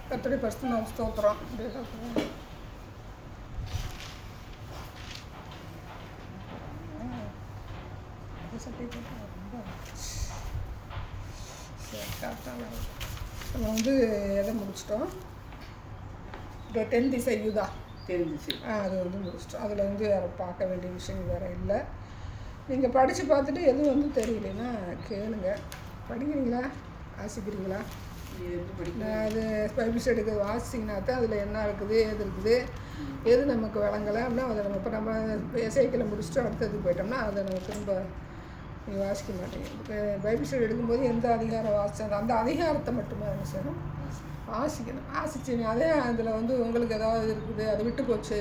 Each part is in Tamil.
கர்த்தருடைய பரிசுத்த நாம ஸ்தோத்திரம். நம்ம வந்து எதை முடிச்சிட்டோம்? இப்போ 10 திசை யூதா அது வந்து முடிச்சிட்டோம். அதில் வந்து அதை பார்க்க வேண்டிய விஷயம் வேறு இல்லை. நீங்கள் படித்து பார்த்துட்டு எதுவும் வந்து தெரியலைன்னா கேளுங்க. படிக்கிறீங்களா, வாசிக்கிறீங்களா? அது பைபிள் ஸ்டடிக்கு வாசிச்சிங்கன்னா தான் அதில் என்ன இருக்குது, எது இருக்குது, எது நமக்கு விளங்கலை அப்படின்னா அதை நம்ம இப்போ நம்ம இசைக்கில் முடிச்சுட்டு அடுத்தது போயிட்டோம்னா அதை நம்ம திரும்ப நீங்கள் வாசிக்க மாட்டீங்க. இப்போ பைபிள் ஸ்டடி எடுக்கும்போது எந்த அதிகாரம் வாசித்தாலும் அந்த அதிகாரத்தை மட்டுமே என்ன செய்யணும், வாசிக்கணும். வாசிச்சிங்க அதே அதில் வந்து உங்களுக்கு ஏதாவது இருக்குது, அது விட்டு போச்சு,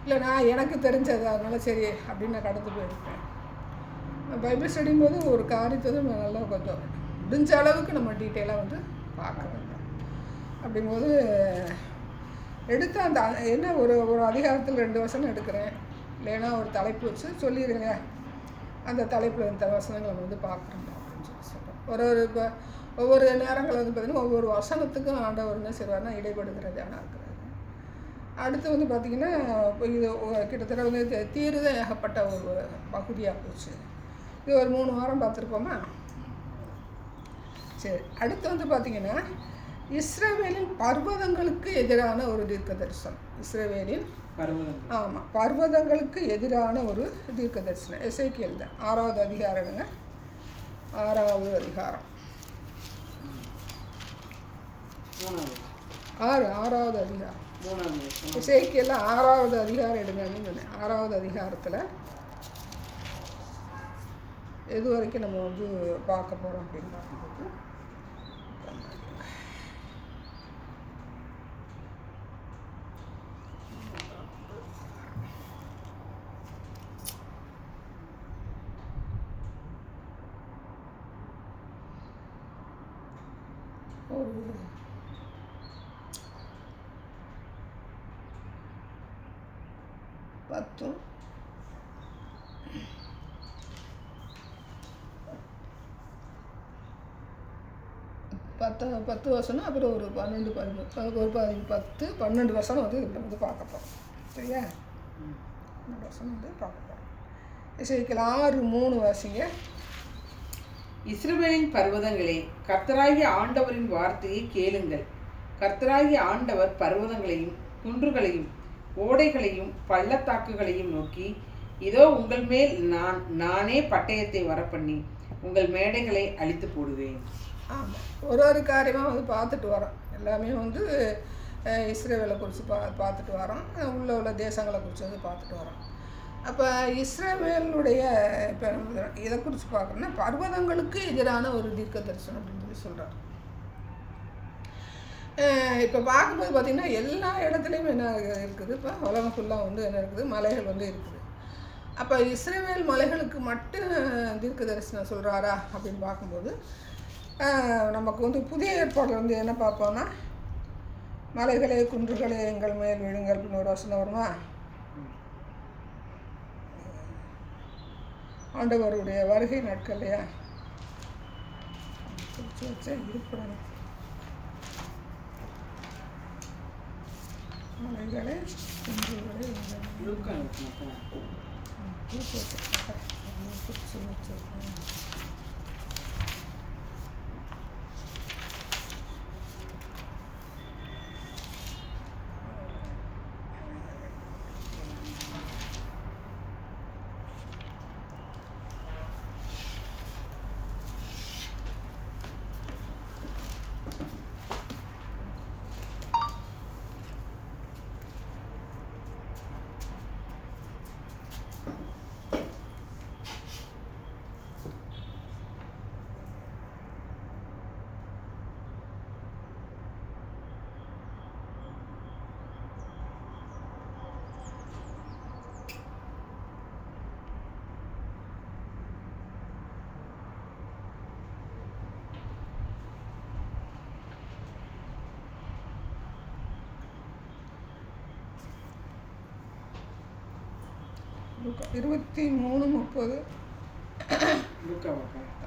இல்லை நான் எனக்கு தெரிஞ்சது அதனால சரி அப்படின்னு நான் கடந்து போயிருப்பேன். பைபிள் ஸ்டடியும் போது ஒரு காரியத்தை நம்ம நல்லா கொஞ்சம் முடிஞ்ச அளவுக்கு நம்ம டீட்டெயிலாக வந்து பார்க்க வேண்டும். அப்படிங்கும்போது எடுத்து அந்த என்ன ஒரு ஒரு அதிகாரத்தில் 2 வசனம் எடுக்கிறேன், இல்லைன்னா ஒரு தலைப்பு வச்சு சொல்லிடுங்க, அந்த தலைப்பில் இந்த வசனங்களை நம்ம வந்து பார்க்குறோம் அப்படின்னு சொல்கிறோம். ஒரு இப்போ ஒவ்வொரு நேரங்களில் வந்து பார்த்திங்கன்னா ஒவ்வொரு வசனத்துக்கும் ஆண்டவர் என்ன செய்வார்னா இடைப்படுகிறது ஆனால் இருக்கிறது. அடுத்து வந்து பார்த்திங்கன்னா இப்போ இது கிட்டத்தட்ட வந்து தீர்தான் ஏகப்பட்ட ஒரு பகுதியாக போச்சு. இது ஒரு 3 வாரம் பார்த்துருப்போமா? சரி, அடுத்து வந்து பார்த்திங்கன்னா இஸ்ரவேலின் பர்வதங்களுக்கு எதிரான ஒரு தீர்க்க தரிசனம். இஸ்ரவேலின் பர்வதங்களுக்கு எதிரான ஒரு தீர்க்க தரிசனம். எசேக்கியேல் தான் 6வது அதிகாரங்க, 6வது அதிகாரம் 6வது அதிகாரம். எசேக்கியேல் 6வது அதிகாரம் எடுங்கன்னு சொன்னேன். 6வது அதிகாரத்தில் எது வரைக்கும் நம்ம வந்து பார்க்க போகிறோம் அப்படின்னு பார்க்கும்போது பத்து வசனம், அப்புறம் ஒரு 12 10 12 வசனம் வந்து இதில் வந்து பார்க்க போகிறோம். சரியா? 12 வசனம் வந்து பார்க்க போகிறோம். எசேக்கியேல் 6:3 வாசிங்க. இஸ்ரவேலின் பர்வதங்களே, கர்த்தராகிய ஆண்டவரின் வார்த்தையை கேளுங்கள். கர்த்தராகிய ஆண்டவர் பர்வதங்களையும் குன்றுகளையும் ஓடைகளையும் பள்ளத்தாக்குகளையும் நோக்கி, இதோ உங்கள் மேல் நானே பட்டயத்தை வரப்பண்ணி உங்கள் மேடைகளை அழித்து போடுவேன். ஆமாம், ஒரு காரியமாக வந்து பார்த்துட்டு வரோம். எல்லாமே வந்து இஸ்ரவேலை குறித்து பார்த்துட்டு வரோம், உள்ள தேசங்களை குறித்து வந்து பார்த்துட்டு வரோம். அப்போ இஸ்ரவேலுடைய இப்போ இதை குறித்து பார்க்குறோன்னா பர்வதங்களுக்கு எதிரான ஒரு தீர்க்க தரிசனம் அப்படின்னு சொல்லி சொல்கிறார். இப்போ பார்க்கும்போது பார்த்திங்கன்னா எல்லா இடத்துலையும் என்ன இருக்குது, இப்போ உலகம் ஃபுல்லாக வந்து என்ன இருக்குது, மலைகள் வந்து இருக்குது. அப்போ இஸ்ரவேல் மலைகளுக்கு மட்டும் தீர்க்க தரிசனம் சொல்கிறாரா அப்படின்னு பார்க்கும்போது நமக்கு வந்து புதிய ஏற்பாடில் வந்து என்ன பார்ப்போம்னா, மலைகளே குன்றுகளே எங்கள் மேல் விழுங்கள் அப்படின்னு ஒரு வசனம் வருமா? ஆண்டவருடைய வருகை நாட்கள் இல்லையா, வச்சா இருப்பேன். மலைகளே குன்றுகளே லூக்கா 23:30.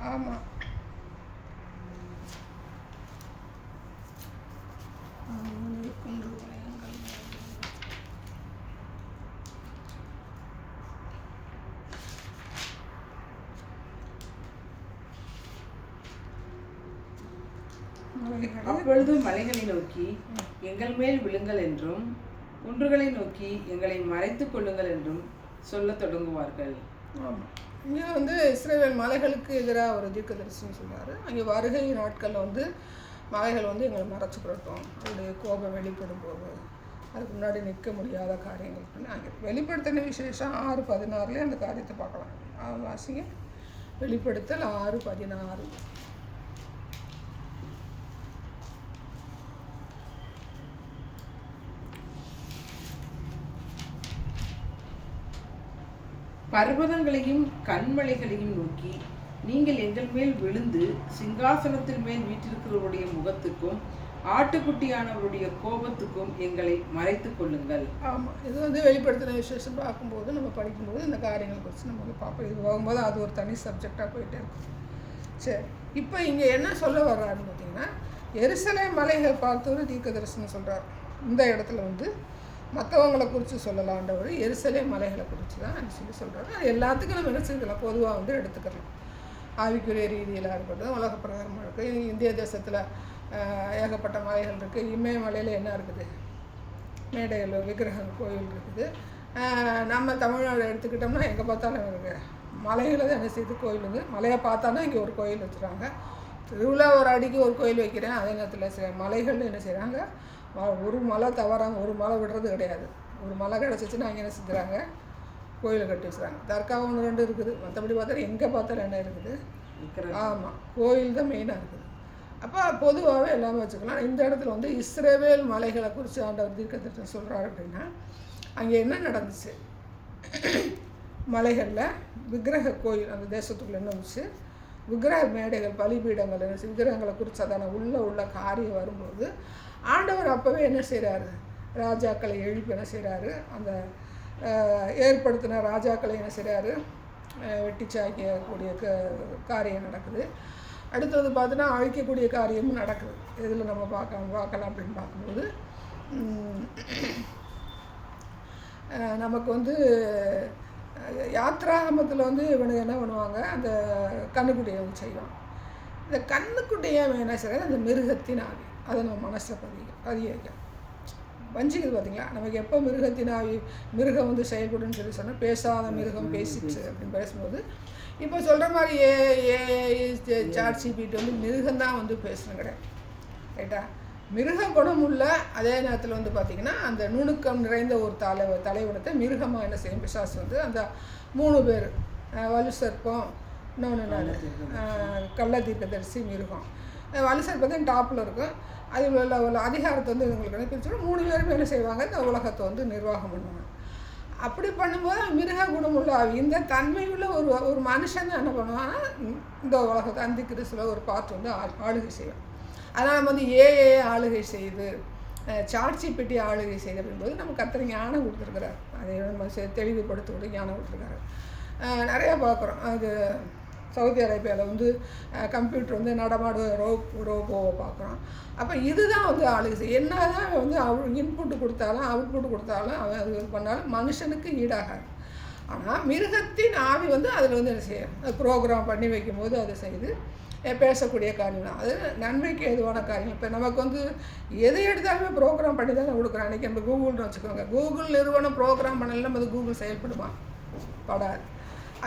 ஆமாம், அப்பொழுது மலைகளை நோக்கி எங்கள் மேல் விழுங்கள் என்றும் குன்றுகளை நோக்கி எங்களை மறைத்துக் கொள்ளுங்கள் என்றும் சொல்ல தொடங்குவார்கள். ஆமாம், இங்கே வந்து இஸ்ரவேல் மலைகளுக்கு எதிராக ஒரு தீர்க்கதரிசனம் சொல்றாரு. அங்கே வருகை நாட்களில் வந்து மலைகள் வந்து எங்களை மறைச்சுக்கிட்டோம், அவருடைய கோபம் வெளிப்படும் போது அதுக்கு முன்னாடி நிற்க முடியாத காரியங்கள் அங்கே வெளிப்படுத்தின விசேஷம் 6:16 அந்த காரியத்தை பார்க்கலாம். வாசிங்க, வெளிப்படுத்தல் 6:16. பர்வதங்களையும் கண்மலைகளையும் நோக்கி நீங்கள் எங்கள் மேல் விழுந்து சிங்காசனத்தின் மேல் வீற்றிருக்கிறவருடைய முகத்துக்கும் ஆட்டுக்குட்டியானவருடைய கோபத்துக்கும் எங்களை மறைத்துக் கொள்ளுங்கள். ஆமாம், இது வந்து வெளிப்படுத்தின விசேஷம் பார்க்கும்போது நம்ம படிக்கும்போது இந்த காரியங்களை குறித்து நம்ம வந்து பார்ப்போம். இது போகும்போது அது ஒரு தனி சப்ஜெக்டாக போயிட்டே இருக்கும். சரி, இப்போ இங்கே என்ன சொல்ல வர்றாருன்னு பார்த்தீங்கன்னா, எருசலேம் மலைகள் பார்த்து ஒரு தீர்க்க தரிசனம் சொல்கிறார். இந்த இடத்துல வந்து மற்றவங்களை குறித்து சொல்லலான்றவர் எருசலேம் மலைகளை குறித்து தான் சொல்லி சொல்கிறாரு. அது எல்லாத்துக்கும் நம்ம என்ன செஞ்சுக்கலாம், பொதுவாக வந்து எடுத்துக்கலாம். ஆவிக்குரிய ரீதியில் இருக்கட்டும், உலக பிரகாரமாக இருக்குது. இந்திய தேசத்தில் ஏகப்பட்ட மலைகள் இருக்குது. இமயமலையில் என்ன இருக்குது, மேடைகள், விக்கிரகங்கள், கோயில் இருக்குது. நம்ம தமிழ்நாடு எடுத்துக்கிட்டோம்னா எங்கே பார்த்தாலும் இருக்குது மலைகளை தான் என்ன செய்யுது, கோயில் வந்து மலையை பார்த்தாலும் இங்கே ஒரு கோயில் வச்சுருக்காங்க. திருவிழா ஒரு அடிக்கு ஒரு கோயில் வைக்கிறேன். அதே நேரத்தில் மலைகள் என்ன செய்கிறாங்க, ஒரு மலை தவறாமல் ஒரு மலை விடுறது கிடையாது. ஒரு மலை கிடச்சிச்சின்னா அங்கே என்ன செஞ்சுறாங்க, கோயிலை கட்டி வச்சுறாங்க. தர்காவும் 1-2 இருக்குது, மற்றபடி பார்த்தாலும் எங்கே பார்த்தாலும் என்ன இருக்குது, ஆமாம், கோயில் தான் மெயினாக இருக்குது. அப்போ பொதுவாகவே எல்லாமே வச்சுக்கலாம். இந்த இடத்துல வந்து இஸ்ரவேல் மலைகளை குறித்து ஆண்டவர் தீர்க்கதரிசனம் சொல்கிறார் அப்படின்னா, அங்கே என்ன நடந்துச்சு, மலைகளில் விக்கிரக கோயில் அந்த தேசத்துக்குள்ளே என்ன வந்துச்சு, விக்கிரக மேடைகள், பலிபீடங்கள் என்ன விக்கிரகங்களை குறித்து அதான உள்ள காரியம் வரும்போது ஆண்டவர் அப்போவே என்ன செய்கிறாரு, ராஜாக்களை எழுப்பி என்ன செய்கிறாரு, அந்த ஏற்படுத்தின ராஜாக்களை என்ன செய்கிறாரு, வெட்டி சாய்க்கக்கூடிய காரியம் நடக்குது. அடுத்தது பார்த்தோன்னா அழிக்கக்கூடிய காரியமும் நடக்குது. இதில் நம்ம பார்க்கலாம் அப்படின்னு பார்க்கும்போது நமக்கு வந்து யாத்ராகமத்தில் வந்து இவனுக்கு என்ன பண்ணுவாங்க, அந்த கண்ணுக்குட்டியை வந்து செய்வாங்க. இந்த கண்ணுக்குட்டியை என்ன செய்கிறாங்க, அந்த மிருகத்தின் ஆவி அதை நம்ம மனசில் பதிய வைக்கலாம். வஞ்சிக்குது பார்த்தீங்களா, நமக்கு எப்போ மிருகத்தின் ஆவி, மிருகம் வந்து செயல்படுன்னு சொன்னால் பேசாத மிருகம் பேசிச்சு அப்படின்னு பேசும்போது, இப்போ சொல்கிற மாதிரி ChatGPT வந்து மிருகம்தான் வந்து பேசணும் கிடையாது, ரைட்டா. மிருக குணம் உள்ள அதே நேரத்தில் வந்து பார்த்திங்கன்னா அந்த நுணுக்கம் நிறைந்த ஒரு தலைவனத்தை மிருகமாக என்ன செய்யும் பிசாசு வந்து அந்த 3 பேர், வலு சர்ப்பம், இன்னொன்று கள்ள தீர்க்கதரிசி, மிருகம். வலு சர்ப்பம் தான் டாப்பில் இருக்கும். அது உள்ள அதிகாரத்தை வந்து இவங்களுக்கு பிரிச்சுட்டு 3 பேருமே என்ன செய்வாங்க, இந்த உலகத்தை வந்து நிர்வாகம் பண்ணுவாங்க. அப்படி பண்ணும்போது மிருக குணமுள்ள இந்த தன்மையுள்ள ஒரு மனுஷன் தான் என்ன பண்ணுவாங்கன்னா இந்த உலகத்தை அந்தி கிறிஸ்துவில் ஒரு பார்ட் வந்து ஆளுகை செய்யும். அதனால் நம்ம வந்து ஆளுகை செய்து ChatGPT ஆளுகை செய்து அப்படின்போது நம்ம கர்த்தர் ஞானம் கொடுத்துருக்குறாரு. அதை நம்ம தெளிவுபடுத்த ஞானம் கொடுத்துருக்காரு. நிறையா பார்க்குறோம். அது சவுதி அரேபியாவில் வந்து கம்ப்யூட்டர் வந்து நடமாடு ரோபோவை பார்க்குறோம். அப்போ இதுதான் வந்து ஆளுகை செய்யும். என்ன தான் வந்து இன்புட்டு கொடுத்தாலும் அவுட்புட் கொடுத்தாலும் அவன் அது பண்ணாலும் மனுஷனுக்கு ஈடாகாது. ஆனால் மிருகத்தின் ஆவி வந்து அதில் வந்து என்ன செய்யும், அது ப்ரோக்ராம் பண்ணி வைக்கும்போது அதை செய்து பேசக்கூடிய காரியம் தான். அது நன்மைக்கு ஏதுவான காரியம். இப்போ நமக்கு வந்து எதை எடுத்தாலுமே ப்ரோக்ராம் பண்ணி தான் கொடுக்குறோம். அன்றைக்கி நம்ம கூகுள்னு வச்சுக்கோங்க, கூகுள் நிறுவனம் ப்ரோக்ராம் பண்ணலாம், அது கூகுள் செயல்படுமா, படாது.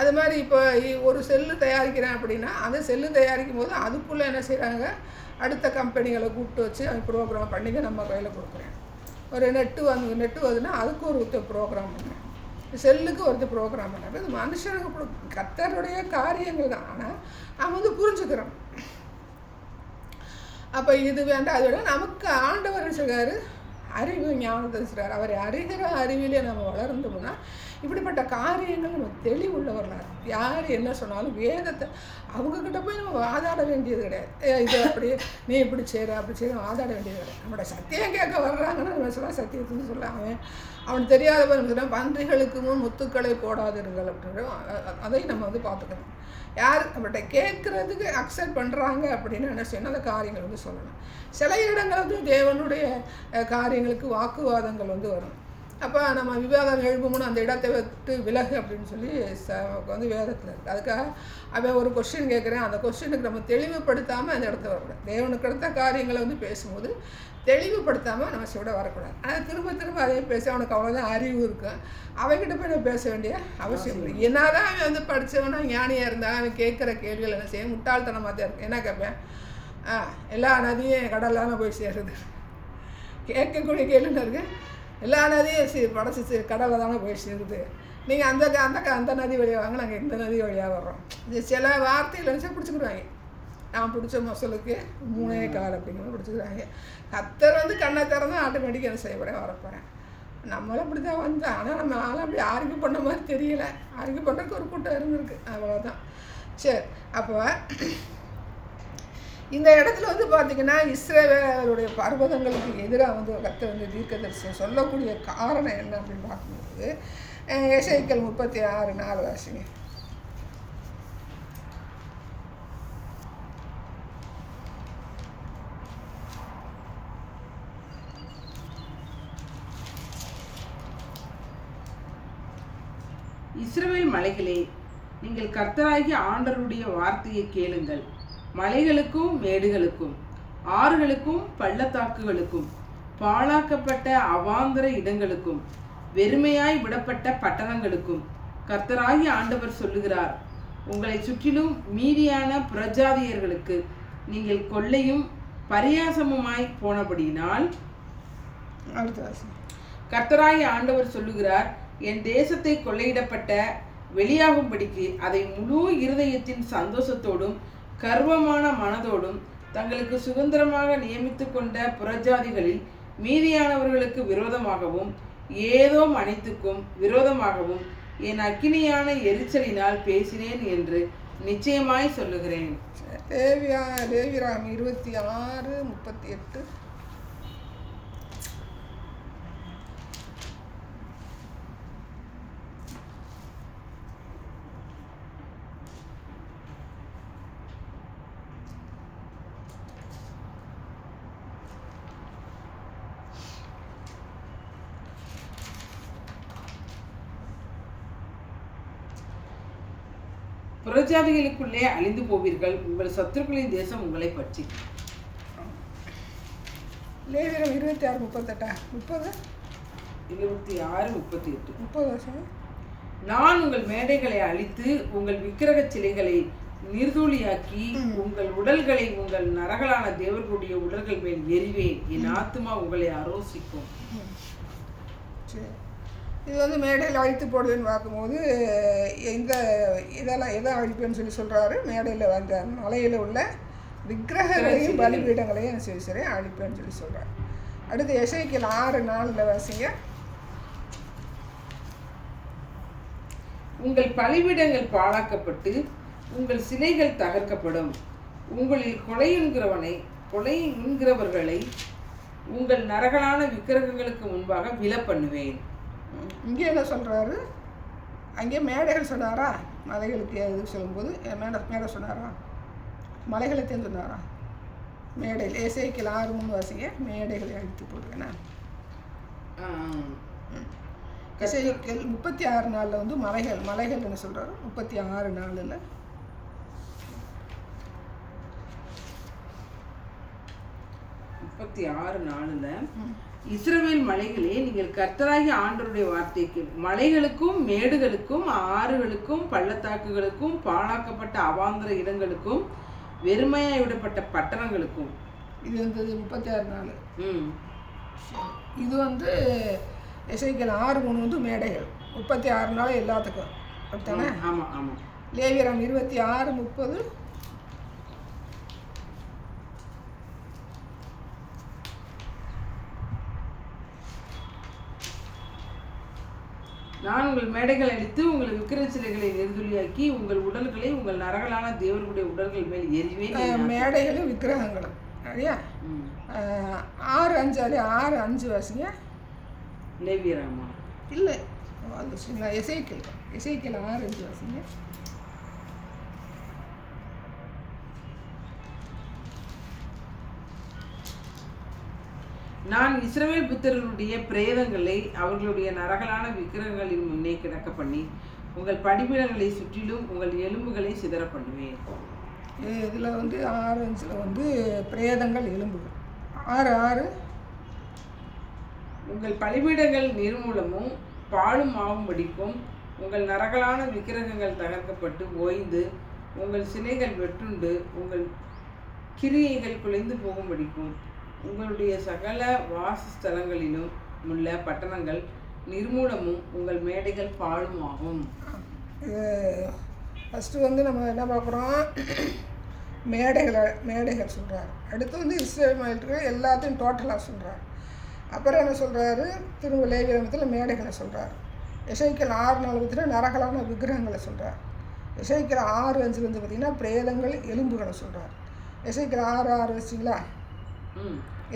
அது மாதிரி இப்போ ஒரு செல்லு தயாரிக்கிறேன் அப்படின்னா அந்த செல்லு தயாரிக்கும் போது அதுக்குள்ளே என்ன செய்கிறாங்க, அடுத்த கம்பெனிகளை கூப்பிட்டு வச்சு அவங்க ப்ரோக்ராம் பண்ணிங்க நம்ம கையில் கொடுக்குறேன். ஒரு நெட்டு வருதுன்னா அதுக்கு ஒரு ப்ரோக்ராம் பண்ணுறேன், செல்லுக்கு ஒருத்தர் ப்ரோக்ராம் பண்ணாங்க. இது மனுஷனுக்கு கர்த்தருடைய காரியங்கள் தான். ஆனால் நம்ம வந்து புரிஞ்சுக்கிறோம். அப்போ இது வேண்டாம், அது வேண்டாம். நமக்கு ஆண்டவர் சொல்கிறாரு, அறிவு ஞானத்தை சொல்கிறார். அவரை அறிகிற அறிவிலே நம்ம வளர்ந்தோம்னா இப்படிப்பட்ட காரியங்கள் நம்ம தெளிவுள்ளவர்களாக, யார் என்ன சொன்னாலும் வேதத்தை அவங்கக்கிட்ட போய் நம்ம வாதாட வேண்டியது கிடையாது. இது அப்படி நீ இப்படி செய்கிற அப்படி செய்கிற வாதாட வேண்டியது கிடையாது. நம்மளோட சத்தியம் கேட்க வர்றாங்கன்னா நம்ம சொல்லலாம், சத்தியத்துன்னு சொல்ல அவன் தெரியாதவன் சொன்னால் பன்றிகளுக்கு முன் முத்துக்களை போடாதிருங்கள் அப்படின்ற அதை நம்ம வந்து பார்த்துக்கணும். யார் நம்மகிட்ட கேட்குறதுக்கு அக்செப்ட் பண்ணுறாங்க அப்படின்னு என்ன செய்யணும், அந்த காரியங்கள் வந்து சொல்லணும். சில இடங்கள் வந்து தேவனுடைய காரியங்களுக்கு வாக்குவாதங்கள் வந்து வரும். அப்போ நம்ம விவாதம் எழுப்பும்னு அந்த இடத்தை விட்டு விலகு அப்படின்னு சொல்லி வந்து வேதத்தில் இருக்குது. அதுக்காக அவன் ஒரு கொஸ்டின் கேட்குறேன், அந்த கொஸ்டினுக்கு நம்ம தெளிவுபடுத்தாமல் அந்த இடத்துல வரக்கூடாது. தேவனுக்கு அடுத்த காரியங்களை வந்து பேசும்போது தெளிவுபடுத்தாமல் நம்ம சிவிட வரக்கூடாது. ஆனால் திரும்ப திரும்ப அதே பேசி அவனுக்கு அவ்வளோதான் அறிவு இருக்கும், அவன்கிட்ட போய் நம்ம பேச வேண்டிய அவசியம் இல்லை. என்னதான் அவன் வந்து படித்தவனா ஞானியாக இருந்தால் அவன் கேட்குற கேள்விகள் என்ன செய்ய முட்டாள்தனமாக தான் இருக்கும். என்ன கேட்பேன், எல்லா நதியும் கடலான போய் சேருது, கேட்கக்கூடிய கேள்வின்னு இருக்குது. எல்லா நதியும் படைச்சி கடலில் தானே போய் சேருது, நீங்கள் அந்த நதி வழியாக வாங்க, நாங்கள் இந்த நதி வழியாக வர்றோம். இது சில வார்த்தைகள் நினச்சா பிடிச்சிக்கிடுவாங்க. நான் பிடிச்ச மசலுக்கு 3 கால் அப்படிங்கிறத பிடிச்சிக்கிறாங்க. கத்தர் வந்து கண்ணை திறந்து ஆட்டோமேட்டிக்காக என்ன செய்ய போகிறேன், வரப்போகிறேன். நம்மளும் அப்படி தான் வந்தேன். ஆனால் நம்ம ஆளும் அப்படி ஆர்கியூ பண்ண மாதிரி தெரியல. ஆர்கியூ பண்ணுறதுக்கு ஒரு கூட்டம் இருந்திருக்கு, அவ்வளோதான். சரி, அப்போ இந்த இடத்துல வந்து பார்த்திங்கன்னா இஸ்ரவேலுடைய பர்வதங்களுக்கு எதிராக வந்து கர்த்தர் வந்து தீர்க்கதரிசனம் சொல்லக்கூடிய காரணம் என்ன அப்படின்னு பார்க்கும்போது எசேக்கியேல் 36:4 வாசிங்க. இஸ்ரவேல் மலைகளே, நீங்கள் கர்த்தராகிய ஆண்டவருடைய வார்த்தையை கேளுங்கள். மலைகளுக்கும் மேடுகளுக்கும் ஆறுகளுக்கும் பள்ளத்தாக்குகளுக்கும் பாழாக்கப்பட்ட அவாந்தர இடங்களுக்கும் வெறுமையாய் விடப்பட்ட பட்டணங்களுக்கும் கர்த்தராகிய ஆண்டவர் சொல்லுகிறார், உங்களை சுற்றிலும் மீதியான புறஜாதியர்களுக்கு நீங்கள் கொள்ளையும் பரியாசமுமாய் போனபடியினால் கர்த்தராகிய ஆண்டவர் சொல்லுகிறார், என் தேசத்தை கொள்ளையிடப்பட்ட வெளியாகும்படிக்கு அதை முழு இருதயத்தின் சந்தோஷத்தோடும் கர்வமான மனதோடும் தங்களுக்கு சுதந்திரமாக நியமித்து கொண்ட புறஜாதிகளில் மீதியானவர்களுக்கு விரோதமாகவும் ஏதோம் அனைத்துக்கும் விரோதமாகவும் என் அக்கினியான எரிச்சலினால் பேசினேன் என்று நிச்சயமாய் சொல்லுகிறேன். லேவியராகமம் 26:38. புறஜாதிகளுக்குள்ளே அழிந்து போவீர்கள், உங்கள் சத்துருக்களின் தேசம் உங்களை பற்றி. லேவியராகமம் 26:38. 26:38. நான் உங்கள் மேடைகளை அழித்து உங்கள் விக்கிரக சிலைகளை நிர்தூளியாக்கி உங்கள் உடல்களை உங்கள் நரகலான தேவர்களுடைய உடல்கள் மேல் எறிவேன், என் ஆத்துமா உங்களை அரோசிக்கும். இது வந்து மேடையில் அழித்து போடுதுன்னு பார்க்கும்போது இதெல்லாம் எதை அழிப்பேன்னு சொல்லி சொல்கிறாரு. மேடையில் அந்த மலையில் உள்ள விக்கிரகங்களையும் பலிபீடங்களையும் சரி அழிப்பேன்னு சொல்லி சொல்கிறார். அடுத்து எசேக்கியேல் 6:4 வாசிங்க. உங்கள் பலிபீடங்கள் பாழாக்கப்பட்டு உங்கள் சிலைகள் தகர்க்கப்படும், உங்களில் கொலை என்கிறவர்களை உங்கள் நரகலான விக்கிரகங்களுக்கு முன்பாக விழ பண்ணுவேன். இங்கே என்ன சொல்கிறாரு, அங்கே மேடைகள் சொன்னாரா, மலைகளுக்கு எது சொல்லும்போது மேடை சொன்னாரா, மலைகளை தேர்ந்து சொன்னாரா, மேடையில் எசேக்கியேல் 6:3 வாசிங்க. மேடைகளை அழித்து போடுவேனா. எசேக்கியேல் 36:4 வந்து மலைகள் என்ன சொல்கிறாரு, 36:4. இஸ்ரவேல் மலைகளே, நீங்கள் கர்த்தராகிய ஆண்டவருடைய வார்த்தைக்கு மலைகளுக்கும் மேடுகளுக்கும் ஆறுகளுக்கும் பள்ளத்தாக்குகளுக்கும் பாழாக்கப்பட்ட அவாந்தர இடங்களுக்கும் வெறுமையாய் விடப்பட்ட பட்டணங்களுக்கும். இது வந்து 36:4. இது வந்து எசேக்கியேல் 6:3 வந்து மேடைகள், 36:4 எல்லாத்துக்கும் அப்படித்தானே. ஆமாம் ஆமாம். லேவியராகமம் 26:30. நான் உங்கள் மேடைகளை அழித்து உங்கள் விக்கிரக சிலைகளை நெருதுளியாக்கி உங்கள் உடல்களை உங்கள் நரகலான தேவர்களுடைய உடல்கள் மேல் எறிவேன். மேடைகளும் விக்கிரகங்களும் சரியா. 6:5 வாசிங்க. லேவியராகமம் இல்லை, அது எசேக்கியேல் 6:5 வாசிங்க. நான் இஸ்ரவேல் புத்திரருடைய பிரேதங்களை அவர்களுடைய நரகலான விக்கிரகங்களின் முன்னே கிடக்க பண்ணி உங்கள் படிப்பிடங்களை சுற்றிலும் உங்கள் எலும்புகளை சிதற பண்ணுவேன். இதில் வந்து 6:5 பிரேதங்கள் எலும்புகள். 6:6 உங்கள் பலிபீடங்கள் நிர்மூலமும் பாலும் ஆகும்படிக்கும் உங்கள் நரகலான விக்கிரகங்கள் தகர்க்கப்பட்டு ஓய்ந்து உங்கள் சிலைகள் வெட்டுண்டு உங்கள் கிரியைகள் குலைந்து போகும்படிக்கும் உங்களுடைய சகல வாசஸ்தலங்களிலும் உள்ள பட்டணங்கள் நிர்மூலமும் உங்கள் மேடைகள் பாலும் ஆகும். ஃபஸ்ட்டு வந்து நம்ம என்ன பார்க்குறோம், மேடைகள் சொல்கிறார். அடுத்து வந்து இஸ்ரவேல் எல்லாத்தையும் டோட்டலாக சொல்கிறார். அப்புறம் என்ன சொல்கிறாரு, திரும்ப லேவியத்தில் மேடைகளை சொல்கிறார். எசேக்கியேல் 6:4 நரகலான விக்கிரகங்களை சொல்கிறார். எசேக்கியேல் 6:5 பார்த்திங்கன்னா பிரேதங்கள் எலும்புகளை சொல்கிறார். எசேக்கியேல் 6:6 வச்சிங்களா,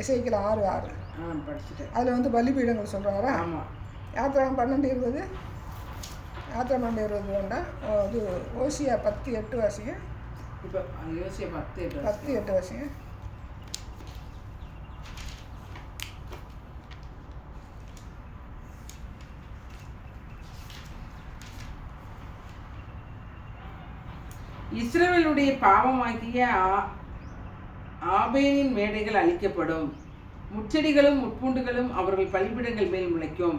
எசேக்கியேல் 6:6 படிச்சுட்டேன். அதில் வந்து பலிபீடங்கள் சொல்கிறாரா. யாத்திராகம் 12:20 யாத்திராகம் 12:20 வேண்டாம், அது ஓசியா 10:8 வாசிங்க. இப்போ ஓசியா 10:8 வாசிங்க. இஸ்ரவேலுடைய பாவமாகிய ஆபேனின் மேடைகள் அழிக்கப்படும், முச்செடிகளும் முட்பூண்டுகளும் அவர்கள் பலிபீடங்கள் மேல் முளைக்கும்.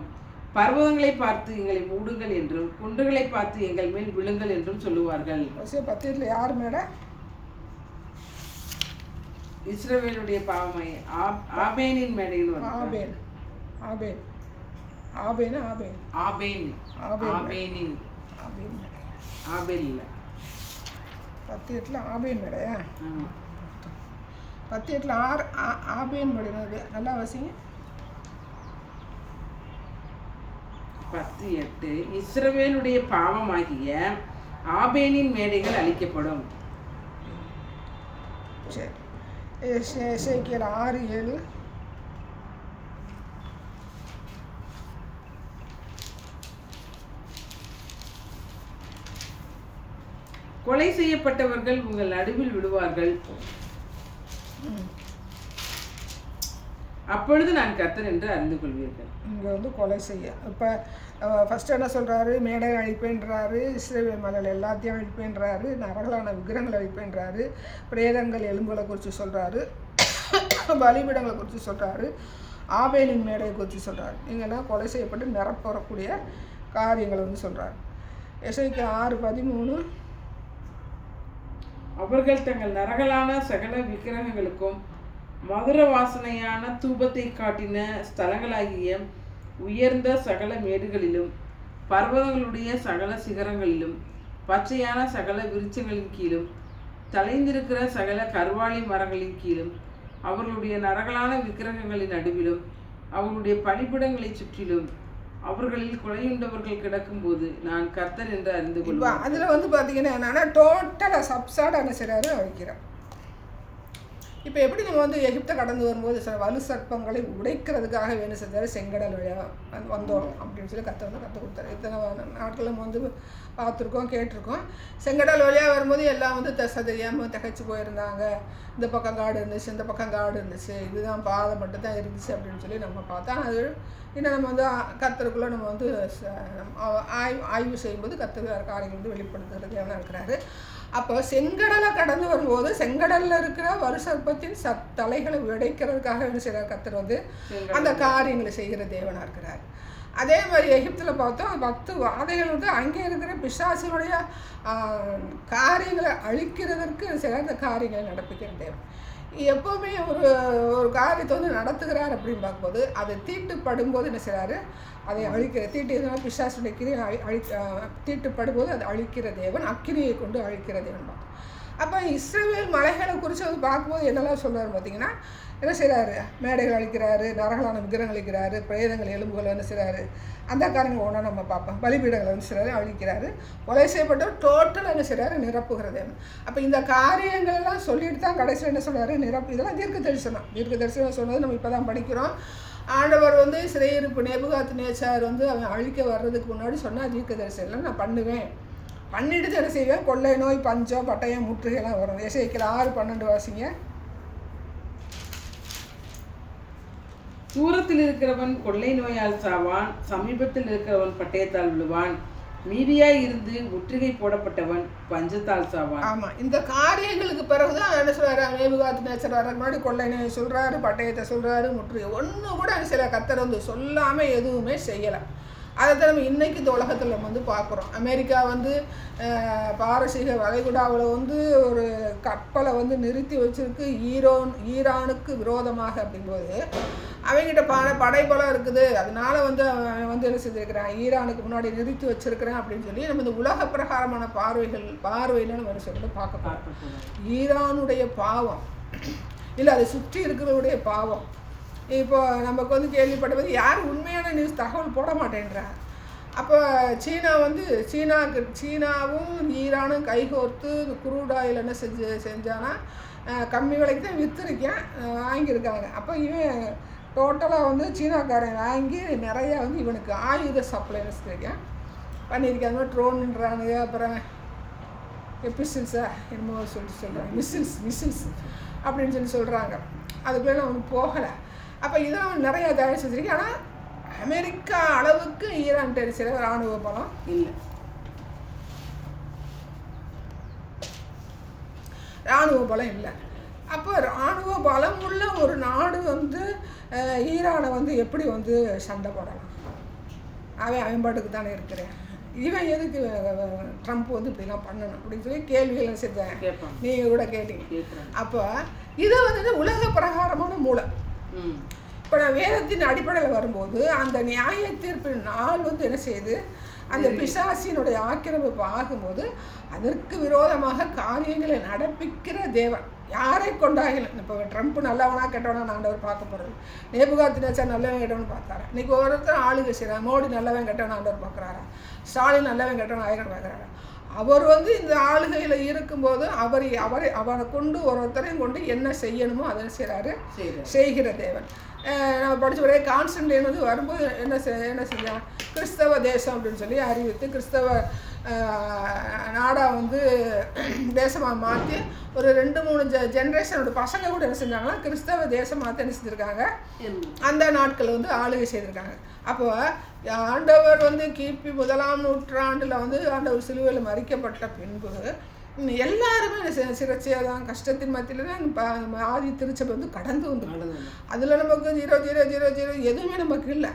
பர்வதங்களை பார்த்து எங்களை மூடுங்கள் என்றும் குன்றுகளை பார்த்து எங்கள் மேல் விழுங்கள் என்றும் சொல்லுவார்கள். 10 யார் மேடை? இஸ்ரவேலுடைய பாவமாய் ஆபேனின் மேடைகள் ஆபேன் ஆபேன் ஆபேன் ஆபேன் ஆபேன் ஆபேனின் ஆபேல் இல்லை 10:8 ஆபேன் மேடையா? 10:8 ஆபேன் மேடை. நல்லா வசிங்க. 10:8 இஸ்ரவேலுடைய பாவமாகிய ஆபேனின் மேடைகள் அழிக்கப்படும். சரி, எசேக்கியேல் 6:7 கொலை செய்யப்பட்டவர்கள் உங்கள் நடுவில் விடுவார்கள், அப்பொழுது நான் கர்த்தர் என்று அறிந்து கொள்வீர்கள். இங்கே வந்து கொலை செய்ய இப்போ ஃபஸ்ட்டு என்ன சொல்கிறாரு, மேடை அழிப்பேன்றாரு, இஸ்ரவேல் மலையில் எல்லாத்தையும் அழிப்பேன்றாரு, நரகலான விக்கிரகங்களை அழிப்பேன்றாரு, பிரேதங்கள் எலும்புகளை குறித்து சொல்கிறாரு, பலிபீடங்களை குறித்து சொல்கிறாரு, ஆபேனின் மேடையை குறித்து சொல்கிறாரு. இங்கெல்லாம் கொலை செய்யப்பட்டு நிரப்பறக்கூடிய காரியங்களை வந்து சொல்கிறார். எசேக்கியேல் 6:13 அவர்கள் தங்கள் நரகலான சகல விக்கிரகங்களுக்கும் மதுர வாசனையான தூபத்தை காட்டின ஸ்தலங்களாகிய உயர்ந்த சகல மேடுகளிலும் பர்வதங்களுடைய சகல சிகரங்களிலும் பச்சையான சகல விருட்சங்களின் கீழும் தலைந்திருக்கிற சகல கர்வாலி மரங்களின் கீழும் அவர்களுடைய நரகலான விக்கிரகங்களின் நடுவிலும் அவர்களுடைய பலிபிடங்களை சுற்றிலும் அவர்களில் கொலையுண்டவர்கள் கிடக்கும்போது நான் கர்த்தர் என்று அறிந்து கொள்வேன். அதில் வந்து பார்த்தீங்கன்னா என்னன்னா டோட்டலாக சப்சாடாக என்ன செய்கிறாரு, அழிக்கிறார். இப்போ எப்படி நம்ம வந்து எகிப்தை கடந்து வரும்போது சில வலு சர்ப்பங்களை உடைக்கிறதுக்காக வேணும் செஞ்சார், செங்கடல் வழியாக வந்தோம் அப்படின்னு சொல்லி கற்று கொடுத்தாரு. இத்தனை நாட்கள் நம்ம வந்து பார்த்துருக்கோம், கேட்டிருக்கோம். செங்கடல் வழியாக வரும்போது எல்லாம் வந்து தெரியாமல் திகைச்சு போயிருந்தாங்க. இந்த பக்கம் காடு இருந்துச்சு, இந்த பக்கம் காடு இருந்துச்சு, இதுதான் பாதை மட்டும் தான் இருந்துச்சு அப்படின்னு சொல்லி நம்ம பார்த்தா, அது இன்னும் நம்ம வந்து கர்த்தருக்குள்ளே நம்ம வந்து ஆய்வு செய்யும்போது கர்த்தர் வேறு காரியங்கள் வந்து வெளிப்படுத்துகிறது என்ன இருக்கிறாரு. அப்போ செங்கடலை கடந்து வரும்போது செங்கடலில் இருக்கிற வருஷத்தின் தலைகளை உடைக்கிறதுக்காக என்ன செய்கிறார் கர்த்தர் வந்து அந்த காரியங்களை செய்கிற தேவனாக இருக்கிறார். அதே மாதிரி எகிப்தில் பார்த்தோம் 10 வாதைகள் வந்து அங்கே இருக்கிற பிசாசுடைய காரியங்களை அழிக்கிறதற்கு சில இந்த காரியங்களை நடப்பிக்கிற தேவன். எப்போவுமே ஒரு காரியத்தை வந்து நடத்துகிறார் அப்படின்னு பார்க்கும்போது அது தீட்டுப்படும்போது என்ன செய்கிறாரு, அதை அழிக்கிற தீட்டு பிசாசுடைய கிரியை தீட்டுப்படும்போது அதை அழிக்கிற தேவன், அக்கிரியை கொண்டு அழிக்கிற தேவன் பார்த்தோம். அப்போ இஸ்ரவேல் மலைகளை குறித்து வந்து பார்க்கும்போது என்னெல்லாம் சொல்கிறாரு பார்த்தீங்கன்னா, என்ன செய்கிறாரு, மேடைகள் அழிக்கிறாரு, நரகலான விக்கிரகங்கள் அழிக்கிறாரு, பிரேதங்கள் எலும்புகள் என்ன செய்கிறாரு, அந்த காரியங்கள் ஒன்றா நம்ம பார்ப்போம். பலிபீடங்களை என்ன செய்கிறாரு, அழிக்கிறாரு, கொலை செய்யப்பட்ட டோட்டலாக என்ன செய்கிறாரு, நிரப்புகிறது. அப்போ இந்த காரியங்கள்லாம் சொல்லிட்டு தான் கடைசியில் என்ன சொல்கிறாரு, இதெல்லாம் தீர்க்க தரிசனம் சொன்னது நம்ம இப்போ தான் படிக்கிறோம். ஆண்டவர் வந்து சிறையிருப்பு நேபுகாத்நேச்சார் வந்து அவன் அழிக்க வர்றதுக்கு முன்னாடி சொன்னால் தீர்க்க தரிசனம் நான் பண்ணுவேன், பண்ணிட்டு என்ன செய்வேன், கொள்ளை நோய் பஞ்சம் பட்டயம் முற்றுகைலாம் வரும். எசேக்கியேல் 6:12 வாசிங்க. தூரத்தில் இருக்கிறவன் கொள்ளை நோயால் சாவான், சமீபத்தில் இருக்கிறவன் பட்டயத்தால் விழுவான், மீதியாய் இருந்து முற்றுகை போடப்பட்டவன் பஞ்சத்தால் சாவான். ஆமா, இந்த காரியங்களுக்கு பிறகுதான் என்ன சொல்றாரு, நேபுகாத்நேச்சர் வர முன்னாடி கொள்ளை நோய் சொல்றாரு, பட்டயத்தை சொல்றாரு, முற்றுகை ஒண்ணு கூட சில கர்த்தர் வந்து சொல்லாம எதுவுமே செய்யலை. அதை தான் நம்ம இன்றைக்கி இந்த உலகத்தில் நம்ம வந்து பார்க்குறோம். அமெரிக்கா வந்து பாரசீக வளைகுடாவில் வந்து ஒரு கப்பலை வந்து நிறுத்தி வச்சுருக்கு ஈரானுக்கு விரோதமாக. அப்படிங்கும்போது அவங்ககிட்ட படைபலம் இருக்குது, அதனால வந்து அவன் வந்து என்ன செஞ்சுருக்கிறான், ஈரானுக்கு முன்னாடி நிறுத்தி வச்சுருக்கிறேன் அப்படின்னு சொல்லி நம்ம இந்த உலக பிரகாரமான பார்வையில் நம்ம என்ன சொல்லிட்டு பார்க்க போகிறோம். ஈரானுடைய பாவம் இல்லை, அதை சுற்றி இருக்கிறவருடைய பாவம். இப்போ நமக்கு வந்து கேள்விப்பட்டது யார் உண்மையான நியூஸ் தகவல் போட மாட்டேன்றா. அப்போ சீனாவும் ஈரானும் கைகோர்த்து குரூட் ஆயில் என்ன செஞ்சானா கம்மி விலைக்கு தான் விற்றுருக்கேன், வாங்கியிருக்காங்க. அப்போ இவன் டோட்டலாக வந்து சீனாக்காரன் வாங்கி நிறையா வந்து இவனுக்கு ஆயுத சப்ளை வச்சுருக்கேன் பண்ணியிருக்காங்க. ட்ரோன்ன்றானுங்க, அப்புறம் எபிசில்ஸா என்னமோ சொல்கிறாங்க, மிசில்ஸ் அப்படின்னு சொல்லி சொல்கிறாங்க. அதுக்குள்ளே அவனுக்கு போகலை. அப்போ இதெல்லாம் நிறையா தயாரிச்சு வச்சிருக்கு. ஆனால் அமெரிக்கா அளவுக்கு ஈரான் சில இராணுவ பலம் இல்லை. இராணுவ பலம் இல்லை. அப்போ இராணுவ பலம் உள்ள ஒரு நாடு வந்து ஈரானை வந்து எப்படி வந்து சண்டை போடலாம்? அவன் பாட்டுக்கு தானே இருக்கிறேன், இவன் எதுக்கு ட்ரம்ப் வந்து இப்படிலாம் பண்ணணும் அப்படின்னு சொல்லி கேள்வியெல்லாம் செஞ்சேன், நீங்கள் கூட கேட்டீங்க. அப்போ இதை வந்து உலக பிரகாரமான மூளை. இப்போ நான் வேதத்தின் அடிப்படையில் வரும்போது அந்த நியாய தீர்ப்பின் நாள் வந்து என்ன செய்யுது, அந்த பிசாசினுடைய ஆக்கிரமிப்பு ஆகும்போது அதற்கு விரோதமாக காரியங்களை நடப்பிக்கிற தேவன் யாரை கொண்டாகலாம். இப்போ ட்ரம்ப் நல்லவனா கெட்டவனா ஆண்டவர் பார்க்க போகிறது, நேபுகாத்நேச்சர் நல்லவன் கெட்டவன் பார்த்தாரா, இன்றைக்கி ஒருத்தர் ஆளுகை செய்கிறார், மோடி நல்லவன் கெட்டவன் ஆண்டவர் பார்க்குறாரா, ஸ்டாலின் நல்லவன் கெட்டவன் ஆயிரம் பார்க்குறாரா. அவர் வந்து இந்த ஆளுகையில் இருக்கும்போது அவரை கொண்டு ஒருத்தரையும் கொண்டு என்ன செய்யணுமோ அதை செய்கிறாரு, செய்கிற தேவன். நம்ம படித்த ஒரே கான்ஸ்டன்டைன் வந்து வரும்போது என்ன செஞ்சாங்க, கிறிஸ்தவ தேசம் அப்படின்னு சொல்லி அறிவித்து கிறிஸ்தவ நாடாக வந்து தேசமாக மாற்றி ஒரு 2-3 ஜென்ரேஷனோட பசங்க கூட என்ன செஞ்சாங்கன்னா கிறிஸ்தவ தேசம் மாற்றி என்ன செஞ்சுருக்காங்க, அந்த நாட்கள் வந்து ஆளுகை செய்திருக்காங்க. அப்போ ஆண்டவர் வந்து கிபி 1ஆம் நூற்றாண்டில் வந்து ஆண்டவர் சிலுவையில் மறிக்கப்பட்ட பின்பு எல்லாருமே சிரச்சேதான் கஷ்டத்தின் மத்தியில் தான் ஆதி திருச்சபை வந்து கடந்து வந்து அதில் நமக்கு 0 எதுவுமே நமக்கு இல்லை.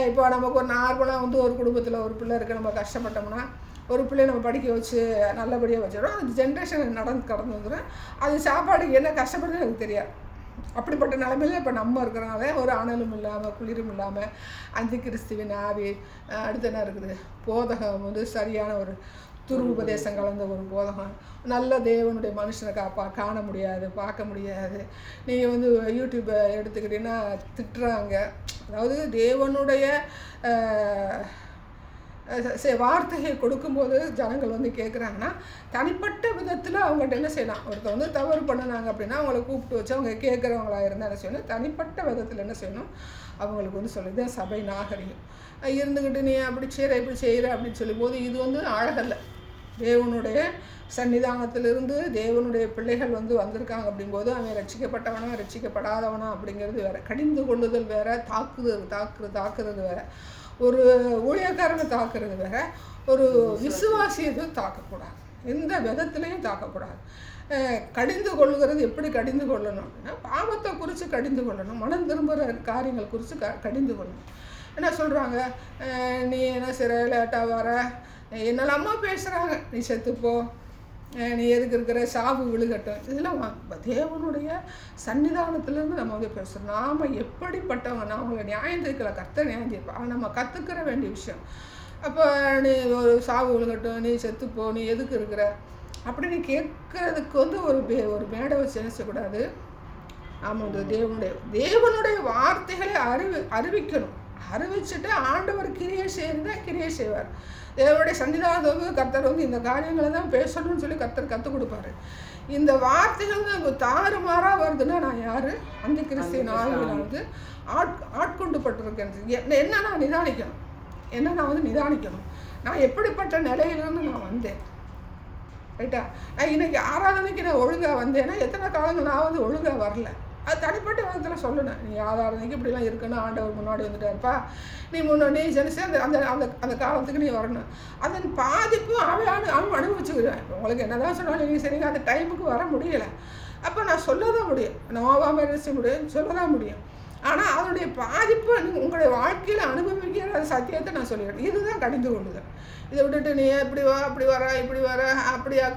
இப்போ நமக்கு ஒரு நார்மலாக வந்து ஒரு குடும்பத்தில் ஒரு பிள்ளை இருக்க நம்ம கஷ்டப்பட்டோம்னா ஒரு பிள்ளையை நம்ம படிக்க வச்சு நல்லபடியாக வச்சிடும், அந்த ஜென்ரேஷன் கடந்து வந்துடும். அது சாப்பாடுக்கு என்ன கஷ்டப்படுறது எனக்கு தெரியாது. அப்படிப்பட்ட நிலைமையில இப்போ நம்ம இருக்கிறனால ஒரு அனலும் இல்லாமல் குளிரும் இல்லாமல் அந்தி கிறிஸ்துவின் ஆவி அடுத்து என்ன இருக்குது, போதகம் வந்து சரியான ஒரு துருவுபதேசம் கலந்த ஒரு போதகம், நல்ல தேவனுடைய மனுஷனை காண முடியாது, பார்க்க முடியாது. நீங்கள் வந்து யூடியூப்பை எடுத்துக்கிட்டீங்கன்னா திட்டுறாங்க. அதாவது தேவனுடைய வார்த்தையை கொடுக்கும்போது ஜனங்கள் வந்து கேட்குறாங்கன்னா தனிப்பட்ட விதத்தில் அவங்கள்ட்ட என்ன செய்யலாம், ஒருத்தர் வந்து தவறு பண்ணினாங்க அப்படின்னா அவங்கள கூப்பிட்டு வச்சு அவங்க கேட்குறவங்களா இருந்தால் என்ன செய்யணும், தனிப்பட்ட விதத்தில் என்ன செய்யணும், அவங்களுக்கு வந்து சொல்லுது சபை நாகரிகம் இருந்துக்கிட்டு நீ அப்படி செய்கிற இப்படி செய்கிற அப்படின்னு சொல்லும்போது இது வந்து அழகல்ல. தேவனுடைய சன்னிதானத்திலிருந்து தேவனுடைய பிள்ளைகள் வந்து வந்திருக்காங்க அப்படிங்கும்போது அவன் ரட்சிக்கப்பட்டவனா ரட்சிக்கப்படாதவனா அப்படிங்கிறது வேறு, கடிந்து கொள்ளுதல் வேறு, தாக்குறது வேறு, ஒரு ஊழியக்காரனை தாக்குறது வேறு, ஒரு விசுவாசியை தாக்கக்கூடாது, எந்த விதத்துலையும் தாக்கக்கூடாது. கடிந்து கொள்ளுகிறது எப்படி கடிந்து கொள்ளணும் அப்படின்னா பாவத்தை குறித்து கடிந்து கொள்ளணும், மனம் திரும்புகிற காரியங்கள் குறித்து கடிந்து கொள்ளணும். என்ன சொல்கிறாங்க, நீ என்ன சிற லேட்டாக வர என்னெல்லாமா பேசுகிறாங்க, நீ செத்துப்போ, நீ எதுக்கு இருக்கிற சாவு விழுகட்டும், இதெல்லாம் தேவனுடைய சன்னிதானத்திலேருந்து நம்ம வந்து பேசுகிறோம். நாம் எப்படிப்பட்டவங்க, நான் அவங்களை நியாயம் தீர்க்கல, கர்த்தர் நியாயம் தீர்ப்பா, நம்ம கற்றுக்கிற வேண்டிய விஷயம். அப்போ நீ ஒரு சாவு விழுகட்டும், நீ செத்துப்போ, நீ எதுக்கு இருக்கிற அப்படின்னு கேட்குறதுக்கு வந்து ஒரு மேடை வச்சு என்ன செய்யக்கூடாது. ஆமாம், இந்த தேவனுடைய வார்த்தைகளை அறிவிக்கணும். அறிவிச்சுட்டு ஆண்டவர் கிரியை செய்வார். தேவனுடைய சன்னிதானத்தை கர்த்தர் வந்து இந்த காரியங்களை தான் பேசணும்னு சொல்லி கர்த்தர் கற்றுக் கொடுப்பாரு. இந்த வார்த்தைகள் தான் தாறுமாறாக வருதுன்னா நான் யார், அந்த கிறிஸ்தியன் ஆளுநர் வந்து ஆட்கொண்டுபட்டிருக்கேன். என்ன நான் நிதானிக்கணும், நான் வந்து நிதானிக்கணும், நான் எப்படிப்பட்ட நிலையிலிருந்து நான் வந்தேன், ரைட்டா. நான் இன்னைக்கு ஆராதனைக்கு நான் ஒழுங்காக வந்தேன்னா எத்தனை காலங்கள் நான் வந்து ஒழுங்காக வரல. அது தனிப்பட்ட விதத்தில் சொல்லணும். நீ ஆதாரணைக்கு இப்படிலாம் இருக்குன்னு ஆண்டவர் முன்னாடி வந்துட்டாருப்பா, நீ முன்னாடி ஜனிச்சு அந்த அந்த அந்த அந்த காலத்துக்கு நீ வரணும். அதன் பாதிப்பு அவன் அனுபவிச்சுக்கிறேன். இப்போ உங்களுக்கு என்ன தான் சொன்னாலும் நீ சரிங்க அந்த டைமுக்கு வர முடியலை. அப்போ நான் சொல்ல தான் முடியும், நோவாமல் இருக்க முடியும், சொல்ல தான் முடியும். ஆனால் அதனுடைய பாதிப்பு உங்களுடைய வாழ்க்கையில் அனுபவிக்கிற சத்தியத்தை நான் சொல்லிடுறேன். இதுதான் கடிந்து கொள்ளுதல். இதை விட்டுட்டு நீ இப்படி வா, அப்படி வர, இப்படி வர,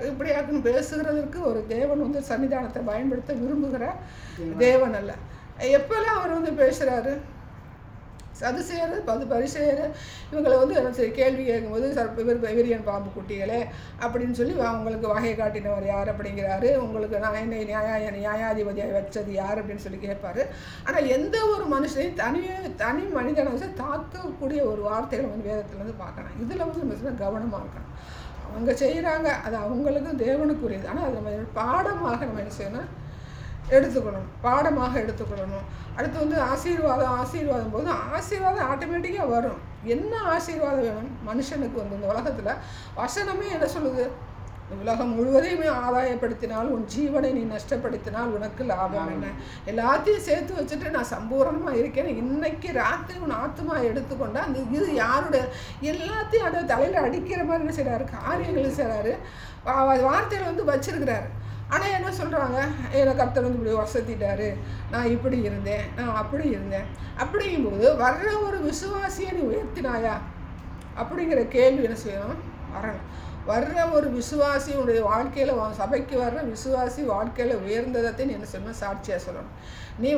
இப்படியாக்குன்னு பேசுகிறதுக்கு ஒரு தேவன் வந்து சன்னிதானத்தை பயன்படுத்த விரும்புகிற தேவன் அல்ல. எப்போல்லாம் அவர் வந்து பேசுகிறாரு, சதுசேயர் பரிசேயர் இவங்களை வந்து கேள்வி கேட்கும்போது விரியன் பாம்பு குட்டிகளே அப்படின்னு சொல்லி அவங்களுக்கு வகை காட்டினவர் யார் அப்படிங்கிறாரு. உங்களுக்கு நான் என்னை நியாயாதிபதியாக வச்சது யார் அப்படின்னு சொல்லி கேட்பாரு. ஆனால் எந்த ஒரு மனுஷனையும் தனி மனிதனை வந்து தாக்கக்கூடிய ஒரு வார்த்தைகளை வந்து வேதத்தில் வந்து பார்க்கணும். இதில் வந்து நம்ம கவனமாக இருக்கணும். அவங்க செய்கிறாங்க, அது அவங்களுக்கும் தேவனுக்குரியது. ஆனால் அது நம்ம பாடமாக நம்ம என்ன செய்யணும், எடுத்துக்கொள்ளணும், பாடமாக எடுத்துக்கொள்ளணும். அடுத்து வந்து ஆசீர்வாதம் போது ஆசீர்வாதம் ஆட்டோமேட்டிக்காக வரும். என்ன ஆசீர்வாதம் வேணும் மனுஷனுக்கு வந்து இந்த உலகத்தில்? வசனமே என்ன சொல்லுது, உலகம் முழுவதையுமே ஆதாயப்படுத்தினால் உன் ஜீவனை நீ நஷ்டப்படுத்தினால் உனக்கு லாபம் என்ன? எல்லாத்தையும் சேர்த்து வச்சுட்டு நான் சம்பூர்ணமாக இருக்கேன், இன்னைக்கு ராத்திரி உன் ஆத்மா எடுத்துக்கொண்டா அந்த இது யாருடைய எல்லாத்தையும் அதை தலையில் அடிக்கிற மாதிரி என்ன செய்கிறாரு, காரியங்கள் செய்கிறாரு, வார்த்தையில் வந்து வச்சிருக்கிறாரு. ஆனால் என்ன சொல்கிறாங்க, எனக்கு கர்த்தர் வந்து இப்படி வசதிட்டாரு, நான் இப்படி இருந்தேன், நான் அப்படி இருந்தேன். அப்படிங்கும்போது வர்ற ஒரு விசுவாசியை நீ உயர்த்தினாயா அப்படிங்கிற கேள்வி என்ன செய்யணும், வரணும். வர்ற ஒரு விசுவாசியுடைய வாழ்க்கையில் சபைக்கு வர்ற விசுவாசி வாழ்க்கையில் உயர்ந்ததை நீ என்ன சொல்லணும், சாட்சியாக சொல்லணும். நீ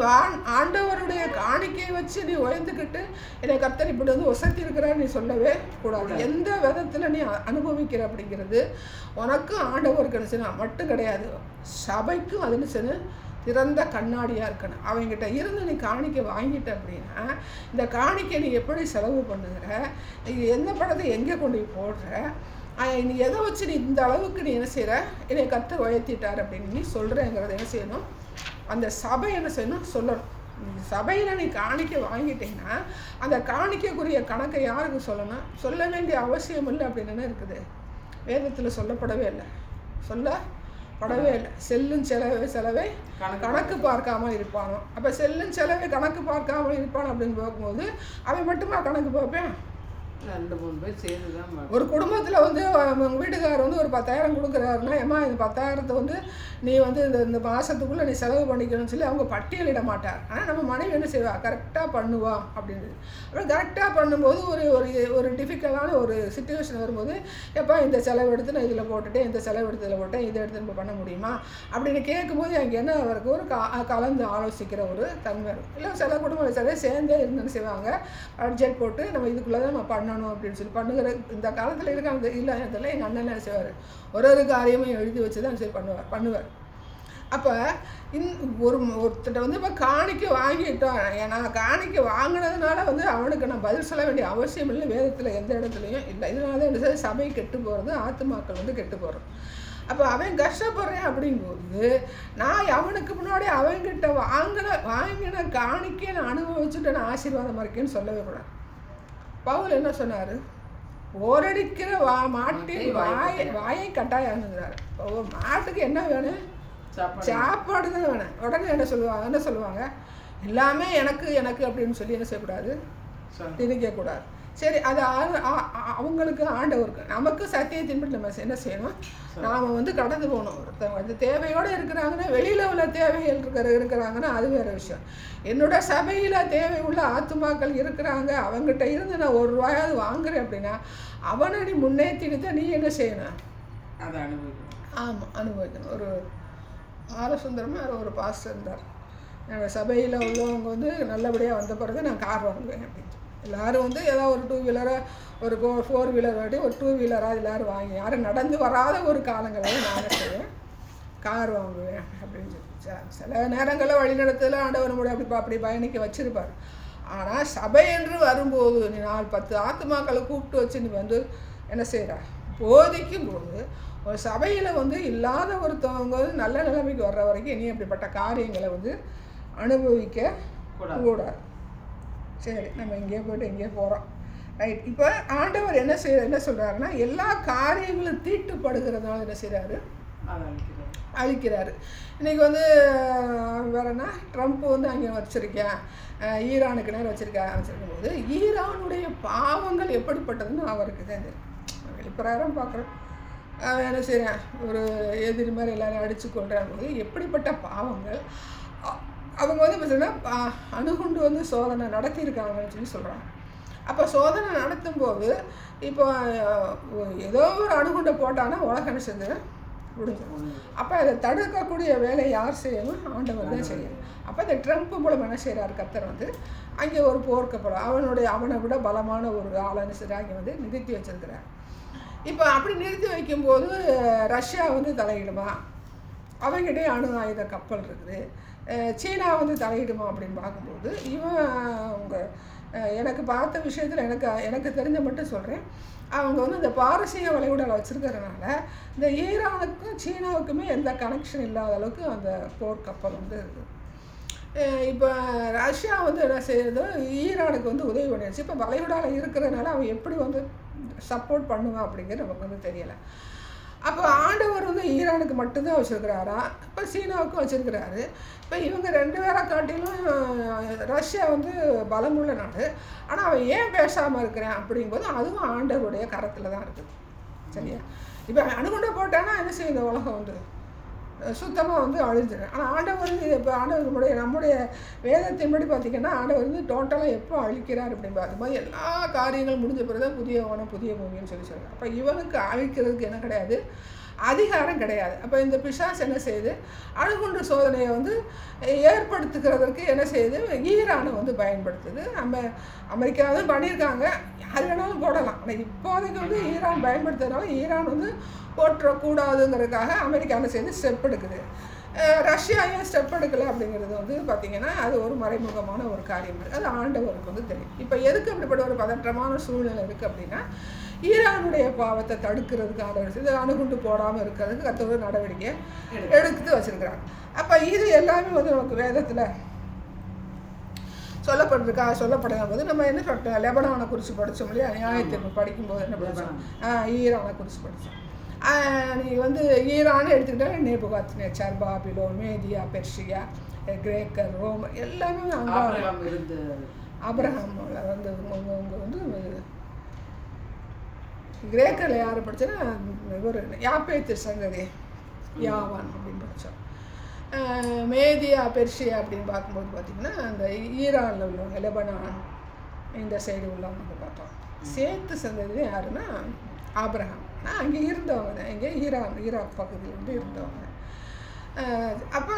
ஆண்டவருடைய காணிக்கையை வச்சு நீ உயர்ந்துக்கிட்டு என்னை கர்த்தர் இப்படி வந்து வசதி இருக்கிறான்னு நீ சொல்லவே கூடாது. எந்த விதத்தில் நீ அனுபவிக்கிற அப்படிங்கிறது உனக்கு ஆண்டவருக்கு என்ன செய்யணும் மட்டும் கிடையாது, சபைக்கும் அது என்ன செய்யணும், திறந்த கண்ணாடியாக இருக்கணும். அவங்ககிட்ட இருந்து நீ காணிக்கை வாங்கிட்ட அப்படின்னா இந்த காணிக்கை நீ எப்படி செலவு பண்ணுகிற, நீ எந்த படத்தை எங்கே கொண்டு போய் போடுற, நீ எதை வச்சு நீ இந்த அளவுக்கு நீ என்ன செய்கிற, என்னை கர்த்தர் உயர்த்திட்டார் அப்படின்னு நீ சொல்கிறேங்கிறத என்ன செய்யணும், அந்த சபை என்ன செய்யணும் சொல்லணும். சபையில் நீ காணிக்கை வாங்கிட்டீங்கன்னா அந்த காணிக்கைக்குரிய கணக்கை யாருக்கு சொல்லணும், சொல்ல வேண்டிய அவசியம் இல்லை அப்படின்னு இருக்குது. வேதத்தில் சொல்லப்படவே இல்லை. செல்லும் செலவை கணக்கு பார்க்காமல் இருப்பானோ. அப்போ செல்லும் செலவை கணக்கு பார்க்காமல் இருப்பானோ அப்படின்னு பார்க்கும்போது அவன் மட்டுமா கணக்கு பார்ப்பேன்? 2-3 பேர் சேர்ந்து தான். ஒரு குடும்பத்தில் வந்து உங்கள் வீட்டுக்காரர் வந்து ஒரு 10,000 கொடுக்குறாருன்னா, ஏமா இந்த 10,000 வந்து நீ வந்து இந்த மாதத்துக்குள்ளே நீ செலவு பண்ணிக்கணும்னு சொல்லி அவங்க பட்டியலிட மாட்டார். ஆனால் நம்ம மனைவி என்ன செய்வா, கரெக்டாக பண்ணுவா அப்படின்னு. அப்புறம் கரெக்டாக பண்ணும்போது ஒரு டிஃபிகல்ட்டான ஒரு சுச்சுவேஷன் வரும்போது, எப்போ இந்த செலவு எடுத்து நான் இதில் போட்டுட்டேன், இந்த செலவு எடுத்து இதில் போட்டேன், இதை எடுத்து நம்ம பண்ண முடியுமா அப்படின்னு கேட்கும்போது அங்கே என்ன அவருக்கு ஒரு கலந்து ஆலோசிக்கிற ஒரு தன்மை இருக்கும். இல்லை சில குடும்பம் சில சேர்ந்தே இருந்துன்னு செய்வாங்க, பட்ஜெட் போட்டு நம்ம இதுக்குள்ளே தான் நம்ம பண்ணணும் அப்படின்னு சொல்லி பண்ணுகிற இந்த காலத்தில் இருக்காங்க. இல்லை இதில் எங்கள் அண்ணன் என்ன செய்வார், ஒரு காரியமும் எழுதி வச்சு தான் சரி பண்ணுவார். அப்போ ஒருத்தட்ட வந்து இப்போ காணிக்கை வாங்கிட்டோம், நான் காணிக்கை வாங்கினதுனால வந்து அவனுக்கு நான் பதில் சொல்ல வேண்டிய அவசியம் இல்லை, வேதத்தில் எந்த இடத்துலையும் இல்லை. இதனால தான் என்ன சபை கெட்டு போகிறது, ஆத்துமாக்கள் வந்து கெட்டு போகிறது. அப்போ அவன் கஷ்டப்படுறேன் அப்படிங்கும்போது நான் அவனுக்கு முன்னாடி அவன்கிட்ட வாங்கின காணிக்கையை நான் அனுபவிச்சுட்டு நான் ஆசீர்வாதமாக இருக்கேன்னு சொல்லவே கூடாது. பவுல் என்ன சொன்னார், ஓரடிக்கிற மாட்டின் வாயை கட்டாயாங்கிறார். மாட்டுக்கு என்ன வேணும், சாப்பாடு தான் வேணும். உடனே என்ன சொல்லுவாங்க எல்லாமே எனக்கு அப்படின்னு சொல்லி என்ன செய்யக்கூடாது, திணிக்கக்கூடாது. சரி, அது அவங்களுக்கு ஆண்டவருக்கு. நமக்கு சத்தியத்தின்படி நம்ம என்ன செய்யணும், நாம் வந்து கடந்து போகணும். ஒருத்தவங்க வந்து தேவையோடு இருக்கிறாங்கன்னா, வெளியில் உள்ள தேவைகள் இருக்கிறாங்கன்னா அது வேறு விஷயம். என்னோட சபையில் தேவை உள்ள ஆத்துமாக்கள் இருக்கிறாங்க, அவங்ககிட்ட இருந்து நான் ₹1 வாங்குறேன் அப்படின்னா அவனை நீ முன்னேற்றிட்டு நீ என்ன செய்யணும், அதை அனுபவிக்கணும். ஆமாம், அனுபவிக்கணும். ஒரு ஆலோசந்தரமாக ஒரு பாஸ்டர் இருந்தார், எங்கள் சபையில் உள்ளவங்க வந்து நல்லபடியாக வந்த பிறகு நான் கார் வாங்குவேன் அப்படின்னு. எல்லோரும் வந்து ஏதாவது ஒரு 2 வீலரை ஒரு 4 வீலர் வாட்டி ஒரு 2 வீலராக எல்லோரும் வாங்கி, யாரும் நடந்து வராத ஒரு காலங்களில் நான் செய்வேன், கார் வாங்குவேன் அப்படின்னு சொல்லி. சில நேரங்களில் வழிநடத்தல ஆண்டவர் நம்முடைய அப்படி பயணிக்க வச்சுருப்பார். ஆனால் சபை என்று வரும்போது நீ 4-10 ஆத்துமாக்களை கூப்பிட்டு வச்சு நீ வந்து என்ன செய்கிற, போதிக்கும் போது ஒரு சபையில் வந்து இல்லாத ஒருத்தவங்க நல்ல நிலைமைக்கு வர்ற வரைக்கும் இனி அப்படிப்பட்ட காரியங்களை வந்து அனுபவிக்க கூடாது. சரி, நம்ம இங்கேயே போய்ட்டு இங்கேயே போகிறோம், ரைட். இப்போ ஆண்டவர் என்ன சொல்கிறாருன்னா, எல்லா காரியங்களும் தீட்டுப்படுகிறதுனால என்ன செய்கிறாரு, அழிக்கிறாரு. இன்றைக்கி வந்து வேறன்னா ட்ரம்ப் வந்து அங்கே வச்சுருக்கேன், ஈரானுக்கு நேரம் வச்சுருக்கும் போது ஈரானுடைய பாவங்கள் எப்படிப்பட்டதுன்னு அவருக்கு தான் தெரியும். வெளிப்பிரகாரம் பார்க்குறோம், அவன் என்ன செய்கிறேன், ஒரு எதிரி மாதிரி எல்லோரும் அடித்து கொள்றாங்க போது எப்படிப்பட்ட பாவங்கள் அவங்க வந்து பார்த்தீங்கன்னா அணுகுண்டு வந்து சோதனை நடத்தியிருக்காங்கன்னு சொல்லி சொல்கிறாங்க. அப்போ சோதனை நடத்தும்போது இப்போ ஏதோ ஒரு அணுகுண்டை போட்டான்னா உலகம் என்ன செஞ்சு முடிஞ்சிடும். அப்போ அதை தடுக்கக்கூடிய வேலையை யார் செய்யணும்? ஆண்டவர் தான் செய்யணும். அப்போ இந்த ட்ரம்ப் மூலம் என்ன செய்கிறார்? கர்த்தர் வந்து அங்கே ஒரு போர்க்கப்படும் அவனை விட பலமான ஒரு ஆளன்னு சரி அங்கே வந்து நிறுத்தி வச்சிருக்கிறார். இப்போ அப்படி நிறுத்தி வைக்கும்போது ரஷ்யா வந்து தலையிடுமா, அவங்ககிட்டே அணு ஆயுத கப்பல் இருக்குது, சீனா வந்து தலையிடுமா அப்படின்னு பார்க்கும்போது அவங்க எனக்கு பார்த்த விஷயத்தில் எனக்கு தெரிஞ்ச மட்டும் சொல்கிறேன், அவங்க வந்து இந்த பாரசீக வளைகுடாவில் வச்சுருக்கிறதுனால இந்த ஈரானுக்கும் சீனாவுக்குமே எந்த கனெக்ஷன் இல்லாத அளவுக்கு அந்த போர்க்கப்பல் வந்து இருக்குது. இப்போ ரஷ்யா வந்து என்ன செய்யுது, ஈரானுக்கு வந்து உதவி பண்ணிடுச்சு. இப்போ வளைகுடாவில் இருக்கிறதுனால அவன் எப்படி வந்து சப்போர்ட் பண்ணுவான் அப்படிங்கிறது நமக்கு வந்து தெரியலை. அப்போ ஆண்டவர் வந்து ஈரானுக்கு மட்டும்தான் வச்சுருக்கிறாரா, இப்போ சீனாவுக்கும் வச்சுருக்கிறாரு. இப்போ இவங்க 2 பேரை காட்டிலும் ரஷ்யா வந்து பலமுள்ள நாடு. ஆனால் அவன் ஏன் பேசாமல் இருக்கிறான் அப்படிங்கும்போது அதுவும் ஆண்டவருடைய கரத்தில் தான் இருக்குது. சரியா? இப்போ அணுகுண்டை போட்டான்னா என்ன செய்யுது, உலகம் வந்து சுத்தமாக வந்து அழிஞ்சிடும். ஆனால் ஆண்டவர் வந்து இப்போ நம்முடைய வேதத்தின்படி பார்த்திங்கன்னா ஆண்டவர் வந்து டோட்டலாக எப்போ அழிக்கிறார் அப்படின்னு அது மாதிரி எல்லா காரியங்களும் முடிஞ்ச பிறகு தான் புதிய வானம் புதிய பூமின்னு சொல்லி சொல்கிறார். அப்போ இவனுக்கு அழிக்கிறதுக்கு என்ன கிடையாது, அதிகாரம் கிடையாது. அப்போ இந்த பிசாசு என்ன செய்யுது, அணுகுண்டு சோதனையை வந்து ஏற்படுத்துகிறதுக்கு என்ன செய்யுது, ஈரானை வந்து பயன்படுத்துது. அமெரிக்காவும் பண்ணியிருக்காங்க, யார் வேணாலும் போடலாம். ஆனால் இப்போதைக்கு வந்து ஈரான் பயன்படுத்துறதுனால ஈரான் வந்து போற்றக்கூடாதுங்கிறதுக்காக அமெரிக்கா என்ன செய்து ஸ்டெப் எடுக்குது. ரஷ்யா ஏன் ஸ்டெப் எடுக்கலை அப்படிங்கிறது வந்து பார்த்திங்கன்னா அது ஒரு மறைமுகமான ஒரு காரியம் இருக்குது. அது ஆண்டவருக்கு வந்து தெரியும். இப்போ எதுக்கு அப்படிப்பட்ட ஒரு பதற்றமான சூழ்நிலை இருக்குது அப்படின்னா ஈரானுடைய பாவத்தை தடுக்கிறதுக்கான இது அணுகுண்டு போடாமல் இருக்கிறதுக்கு கர்த்தர் நடவடிக்கை எடுத்து வச்சுருக்கிறாங்க. அப்போ இது எல்லாமே வந்து நமக்கு வேதத்தில் சொல்லப்படும் போது நம்ம என்ன சொல்லிட்டோம், லெபனானை குறித்து படித்தோம் இல்லையா, நியாயத்தீர்ப்பு படிக்கும்போது என்ன படித்தோம், ஈரானை குறித்து படித்தோம். நீங்கள் வந்து ஈரான் எடுத்துக்கிட்டால் நேபுகாத்நேச்சர், பாபிலோன், மேதியா, பெர்ஷியா, கிரேக்கர், ரோமர் எல்லாமே அங்கே ஆபிரகாமில் வந்து வந்து கிரேக்கரில் யார் படித்தோன்னா ஒரு யாப்பேத்து சந்ததி யாவான் அப்படின்னு படித்தோம். மேதியா, பெர்ஷியா அப்படின்னு பார்க்கும்போது பார்த்திங்கன்னா அந்த ஈரானில் உள்ளவங்க, லெபனான் இந்த சைடு உள்ளவங்க பார்த்தோம். சேத்து சந்ததி யாருன்னா ஆபிரகாம். அங்கே இருந்தவங்க தான், இங்கே ஈராக் பகுதியில் வந்து இருந்தவங்க. அப்போ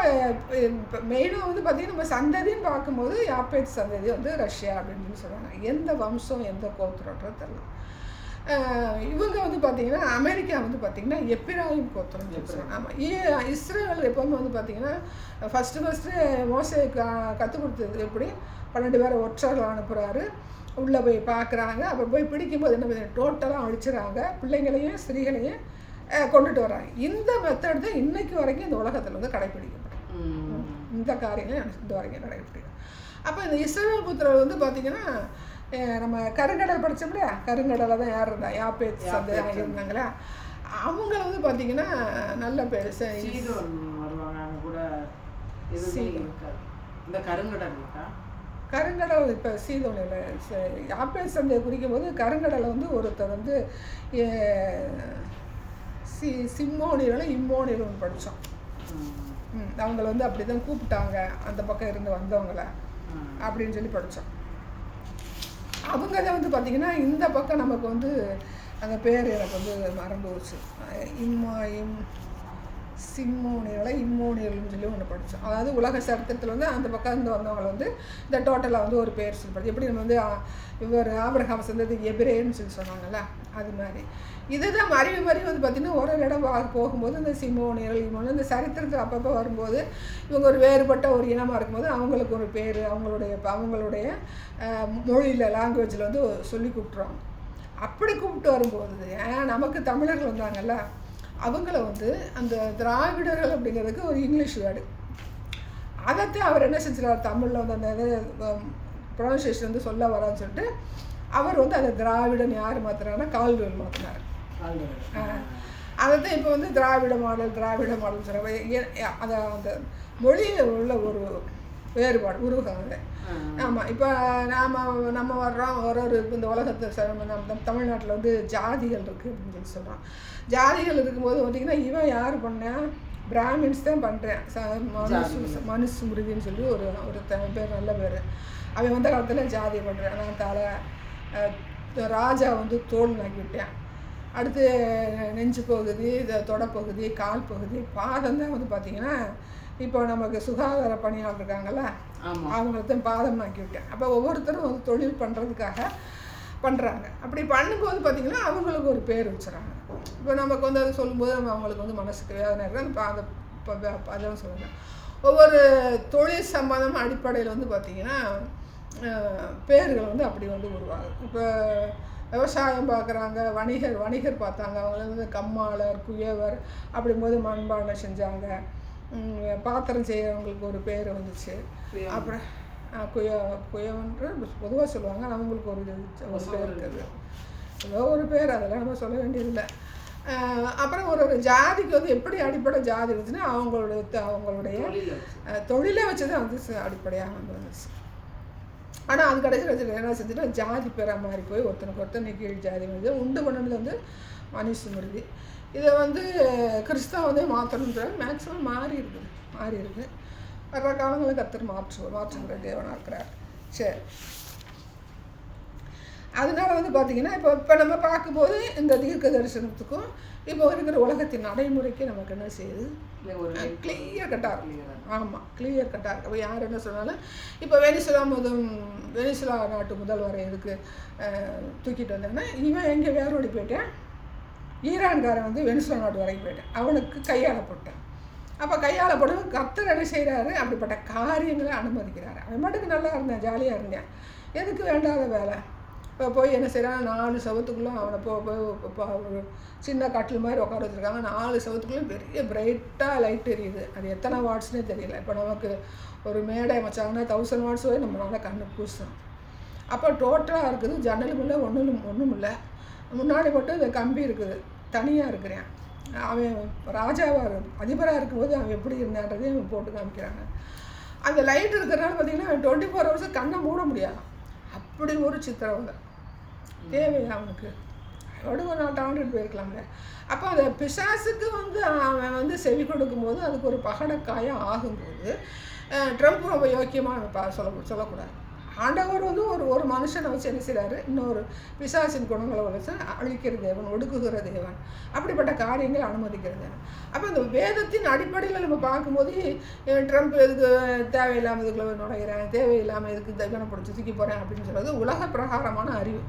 மெயினாக வந்து பார்த்திங்கன்னா நம்ம சந்ததின்னு பார்க்கும்போது யாப்பேத் சந்ததி வந்து ரஷ்யா அப்படின்னு சொல்லுவாங்க. எந்த வம்சம் எந்த கோத்திரன்றது தெரியல. இவங்க வந்து பார்த்திங்கன்னா அமெரிக்கா வந்து பார்த்திங்கன்னா எப்பிராயிம் கோத்திரம்னு சொல்லுவாங்க. ஆமாம், இஸ்ரேல் எப்போவுமே வந்து பார்த்திங்கன்னா ஃபஸ்ட்டு மோசே கற்றுக் கொடுத்தது எப்படி 12 பேரை ஒற்றர்கள் அனுப்புகிறாரு, உள்ளே போய் பார்க்குறாங்க. அப்போ போய் பிடிக்கும்போது என்ன டோட்டலாக அழிச்சுறாங்க, பிள்ளைங்களையும் ஸ்திரீகளையும் கொண்டுட்டு வராங்க. இந்த மெத்தட் தான் இன்றைக்கு வரைக்கும் இந்த உலகத்தில் வந்து கடைப்பிடிக்கப்படும். இந்த காரியங்களும் இந்த வரைக்கும் கடைப்பிடிக்கும். அப்போ இந்த இஸ்ரேல் புத்திரர் வந்து பார்த்திங்கன்னா நம்ம கருங்கடல் படித்தோம் இல்லையா, கருங்கடலை தான் யார் இருந்தா, யாப்பேத் சந்ததி இருந்தாங்களா, அவங்கள வந்து பார்த்திங்கன்னா நல்ல பேர் கருங்கடல். இப்போ சீதோனில் யாப்பேத் சந்தையை குறிக்கும் போது கருங்கடலை வந்து ஒருத்தர் வந்து சிம்மோனியரும் இம்மோனியரும் படித்தோம். அவங்கள வந்து அப்படி தான் கூப்பிட்டாங்க, அந்த பக்கம் இருந்து வந்தவங்கள அப்படின்னு சொல்லி படித்தோம். அவங்க தான் வந்து பார்த்திங்கன்னா இந்த பக்கம் நமக்கு வந்து அந்த பேர் எனக்கு வந்து மறந்து போச்சு, இம்மோனியல்னு சொல்லி ஒன்று படித்தோம். அதாவது உலக சரித்திரத்தில் வந்து அந்த பக்கம் இருந்து வந்தவங்களை வந்து இந்த டோட்டலாக வந்து ஒரு பேர் சொல்லி படிச்சு, எப்படி நம்ம வந்து இவர் ஆபிரகாம் சந்ததி எபிரேன்னு சொல்லி சொன்னாங்கல்ல, அது மாதிரி இதுதான் மறைவு வந்து பார்த்திங்கன்னா ஒரு இடம் போகும்போது இந்த சிம்மோனியல் இந்த சரித்திரத்தில் அப்பப்போ வரும்போது இவங்க ஒரு வேறுபட்ட ஒரு இனமாக இருக்கும்போது அவங்களுக்கு ஒரு பேர் அவங்களுடைய மொழியில் லாங்குவேஜில் வந்து சொல்லி கூப்பிட்ருவாங்க. அப்படி கூப்பிட்டு வரும்போது நமக்கு தமிழர்கள் வந்தாங்கல்ல, அவங்கள வந்து அந்த திராவிடர்கள் அப்படிங்கிறதுக்கு ஒரு இங்கிலீஷ் வேர்டு, அதைத்தான் அவர் என்ன செஞ்சுறாரு, தமிழில் வந்து அந்த ப்ரொனன்சியேஷன் வந்து சொல்ல வரான்னு சொல்லிட்டு அவர் வந்து அந்த திராவிடன் யார் மாற்றுறாருன்னா கால்டுவெல் மாற்றினார். அதை தான் இப்போ வந்து திராவிட மாடல் சொல்கிறாங்க. அதை அந்த மொழியில் உள்ள ஒரு வேறுபாடு உருவாங்க. ஆமாம், இப்போ நம்ம வர்றோம் ஒரு இந்த உலகத்தை நம்ம தமிழ்நாட்டில் வந்து ஜாதிகள் இருக்குது அப்படின்னு சொல்லி சொல்கிறோம். ஜாதிகள் இருக்கும்போது பார்த்திங்கன்னா இவன் யார் பண்ணேன், பிராமின்ஸ் தான் பண்ணுறேன். மனுஸ்மிருதின்னு சொல்லி ஒரு பேர், நல்ல பேர். அவன் வந்த காலத்தில் ஜாதி பண்ணுறேன். நான் தலை ராஜா வந்து தோல் நாக்கி விட்டேன். அடுத்து நெஞ்சு பகுதி, தொடப்பகுதி, கால் பகுதி, பாதம் தான் வந்து பார்த்திங்கன்னா இப்போ நமக்கு சுகாதார பணியாளர் இருக்காங்கல்ல, அவங்கள்தான் பாதம் நாக்கி விட்டேன். அப்போ ஒவ்வொருத்தரும் வந்து தொழில் பண்ணுறதுக்காக பண்ணுறாங்க. அப்படி பண்ணும்போது பார்த்திங்கன்னா அவங்களுக்கு ஒரு பேர் வச்சுறாங்க. இப்போ நமக்கு வந்து அதை சொல்லும்போது அவங்களுக்கு வந்து மனசுக்கு வேதனை இருக்குது. அதான் சொல்லுங்கள், ஒவ்வொரு தொழில் சம்பந்தம் அடிப்படையில் வந்து பார்த்திங்கன்னா பேர்கள் வந்து அப்படி வந்து உருவாகுது. இப்போ விவசாயம் பார்க்குறாங்க, வணிகர் பார்த்தாங்க, அவங்க வந்து கம்மாளர், குயவர், அப்படிங்கும்போது மண்பானை செஞ்சாங்க. பாத்திரம் செய்கிறவங்களுக்கு ஒரு பேர் வந்துச்சு. அப்புறம் குயவன்ற பொதுவாக சொல்லுவாங்க, அவங்களுக்கு ஒரு பேர் இருக்குது, ஏதோ ஒரு பேர், அதெல்லாம் நம்ம சொல்ல வேண்டியதில்லை. அப்புறம் ஒரு ஜாதிக்கு வந்து எப்படி அடிப்படை ஜாதி வந்துச்சுன்னா அவங்களுடைய தொழிலை வச்சு தான் வந்து அடிப்படையாக வந்து வந்துச்சு. ஆனால் அது கடைசியில் என்ன செஞ்சுன்னா ஜாதி பெற மாதிரி போய் ஒருத்தர் கீழ் ஜாதி வந்து உண்டு பண்ணது வந்து மனுஸ்மிருதி. இதை வந்து கிறிஸ்தவம் வந்து மாற்றணுன்ற மேக்ஸிமம் மாறி இருக்குது. வர்ற காலங்களில் கர்த்தர் மாற்றுங்கிற தேவனாக இருக்கிறார். சரி, அதனால வந்து பார்த்திங்கன்னா இப்போ நம்ம பார்க்கும்போது இந்த தீர்க்க தரிசனத்துக்கும் இப்போ இருக்கிற உலகத்தின் நடைமுறைக்கு நமக்கு என்ன செய்யுது, கிளியர் கட்டாக இருக்கு. ஆமாம், கிளியர் கட்டாக இருக்குது. அப்போ யார் என்ன சொன்னாலும் இப்போ வெனிசுலா நாட்டு முதல்வரை எதுக்கு தூக்கிட்டு வந்தேன்னா, இவன் எங்கே வேரோடி போயிட்டேன், ஈரான்காரன் வந்து வெனிசுலா நாட்டு வரைக்கும் போயிட்டேன், அவனுக்கு கையாளப்பட்டேன். அப்போ கையாளப்படும் கர்த்தர் என்ன செய்கிறாரு, அப்படிப்பட்ட காரியங்களை அனுமதிக்கிறாரு. அவன் மட்டுக்கு நல்லா இருந்தேன், ஜாலியாக இருந்தேன், எதுக்கு வேண்டாத வேலை. இப்போ போய் என்ன செய்கிறான், 4 சவத்துக்குள்ளே அவனை ஒரு சின்ன கட்டில் மாதிரி உட்கார வச்சுருக்காங்க. 4 சவத்துக்குள்ளே பெரிய பிரைட்டாக லைட் எரியுது. அது எத்தனை வாட்ஸ்னே தெரியல. இப்போ நமக்கு ஒரு மேடை வச்சாங்கன்னா 1000 வாட்ஸ் வரை நம்மளால் கண்ணு பூசும். அப்போ டோட்டலாக இருக்குது, ஜன்னலும் இல்லை, ஒன்றும் இல்லை. முன்னாடி மட்டும் இந்த கம்பி இருக்குது, தனியாக இருக்கிறேன். அவன் ராஜாவாக அதிபராக இருக்கும்போது அவன் எப்படி இருந்தான்றதையும் அவன் போட்டு காமிக்கிறாங்க. அந்த லைட் இருக்கிறனால பார்த்திங்கன்னா அவன் 24 ஹவர்ஸ் கண்ணை மூட முடியாது. அப்படி ஒரு சித்திரவதை தேவையா அவனுக்கு, அதோடு ஒரு 4 ஆண்டுட்டு போயிருக்கலாம்ல. அப்போ அந்த பிசாசுக்கு வந்து அவன் வந்து செவி கொடுக்கும்போது அதுக்கு ஒரு பகடக்காயம் ஆகும்போது ட்ரம்ப் ரொம்ப யோக்கியமாக சொல்லக்கூடாது. ஆண்டவர் வந்து ஒரு மனுஷனை வச்சு என்ன செய்கிறாரு, இன்னொரு பிசாசின் குணங்களை வச்சு அழிக்கிற தேவன், ஒடுக்குகிற தேவன், அப்படிப்பட்ட காரியங்களை அனுமதிக்கிற தேவன். அப்போ இந்த வேதத்தின் அடிப்படையில் நம்ம பார்க்கும்போது ட்ரம்ப் எதுக்கு தேவையில்லாமல் இதுக்குள்ள நுழைகிறேன், தேவையில்லாமல் எதுக்கு தேவனை பிடிச்சி தூக்கி போகிறேன் அப்படின்னு சொல்கிறது உலக பிரகாரமான அறிவு.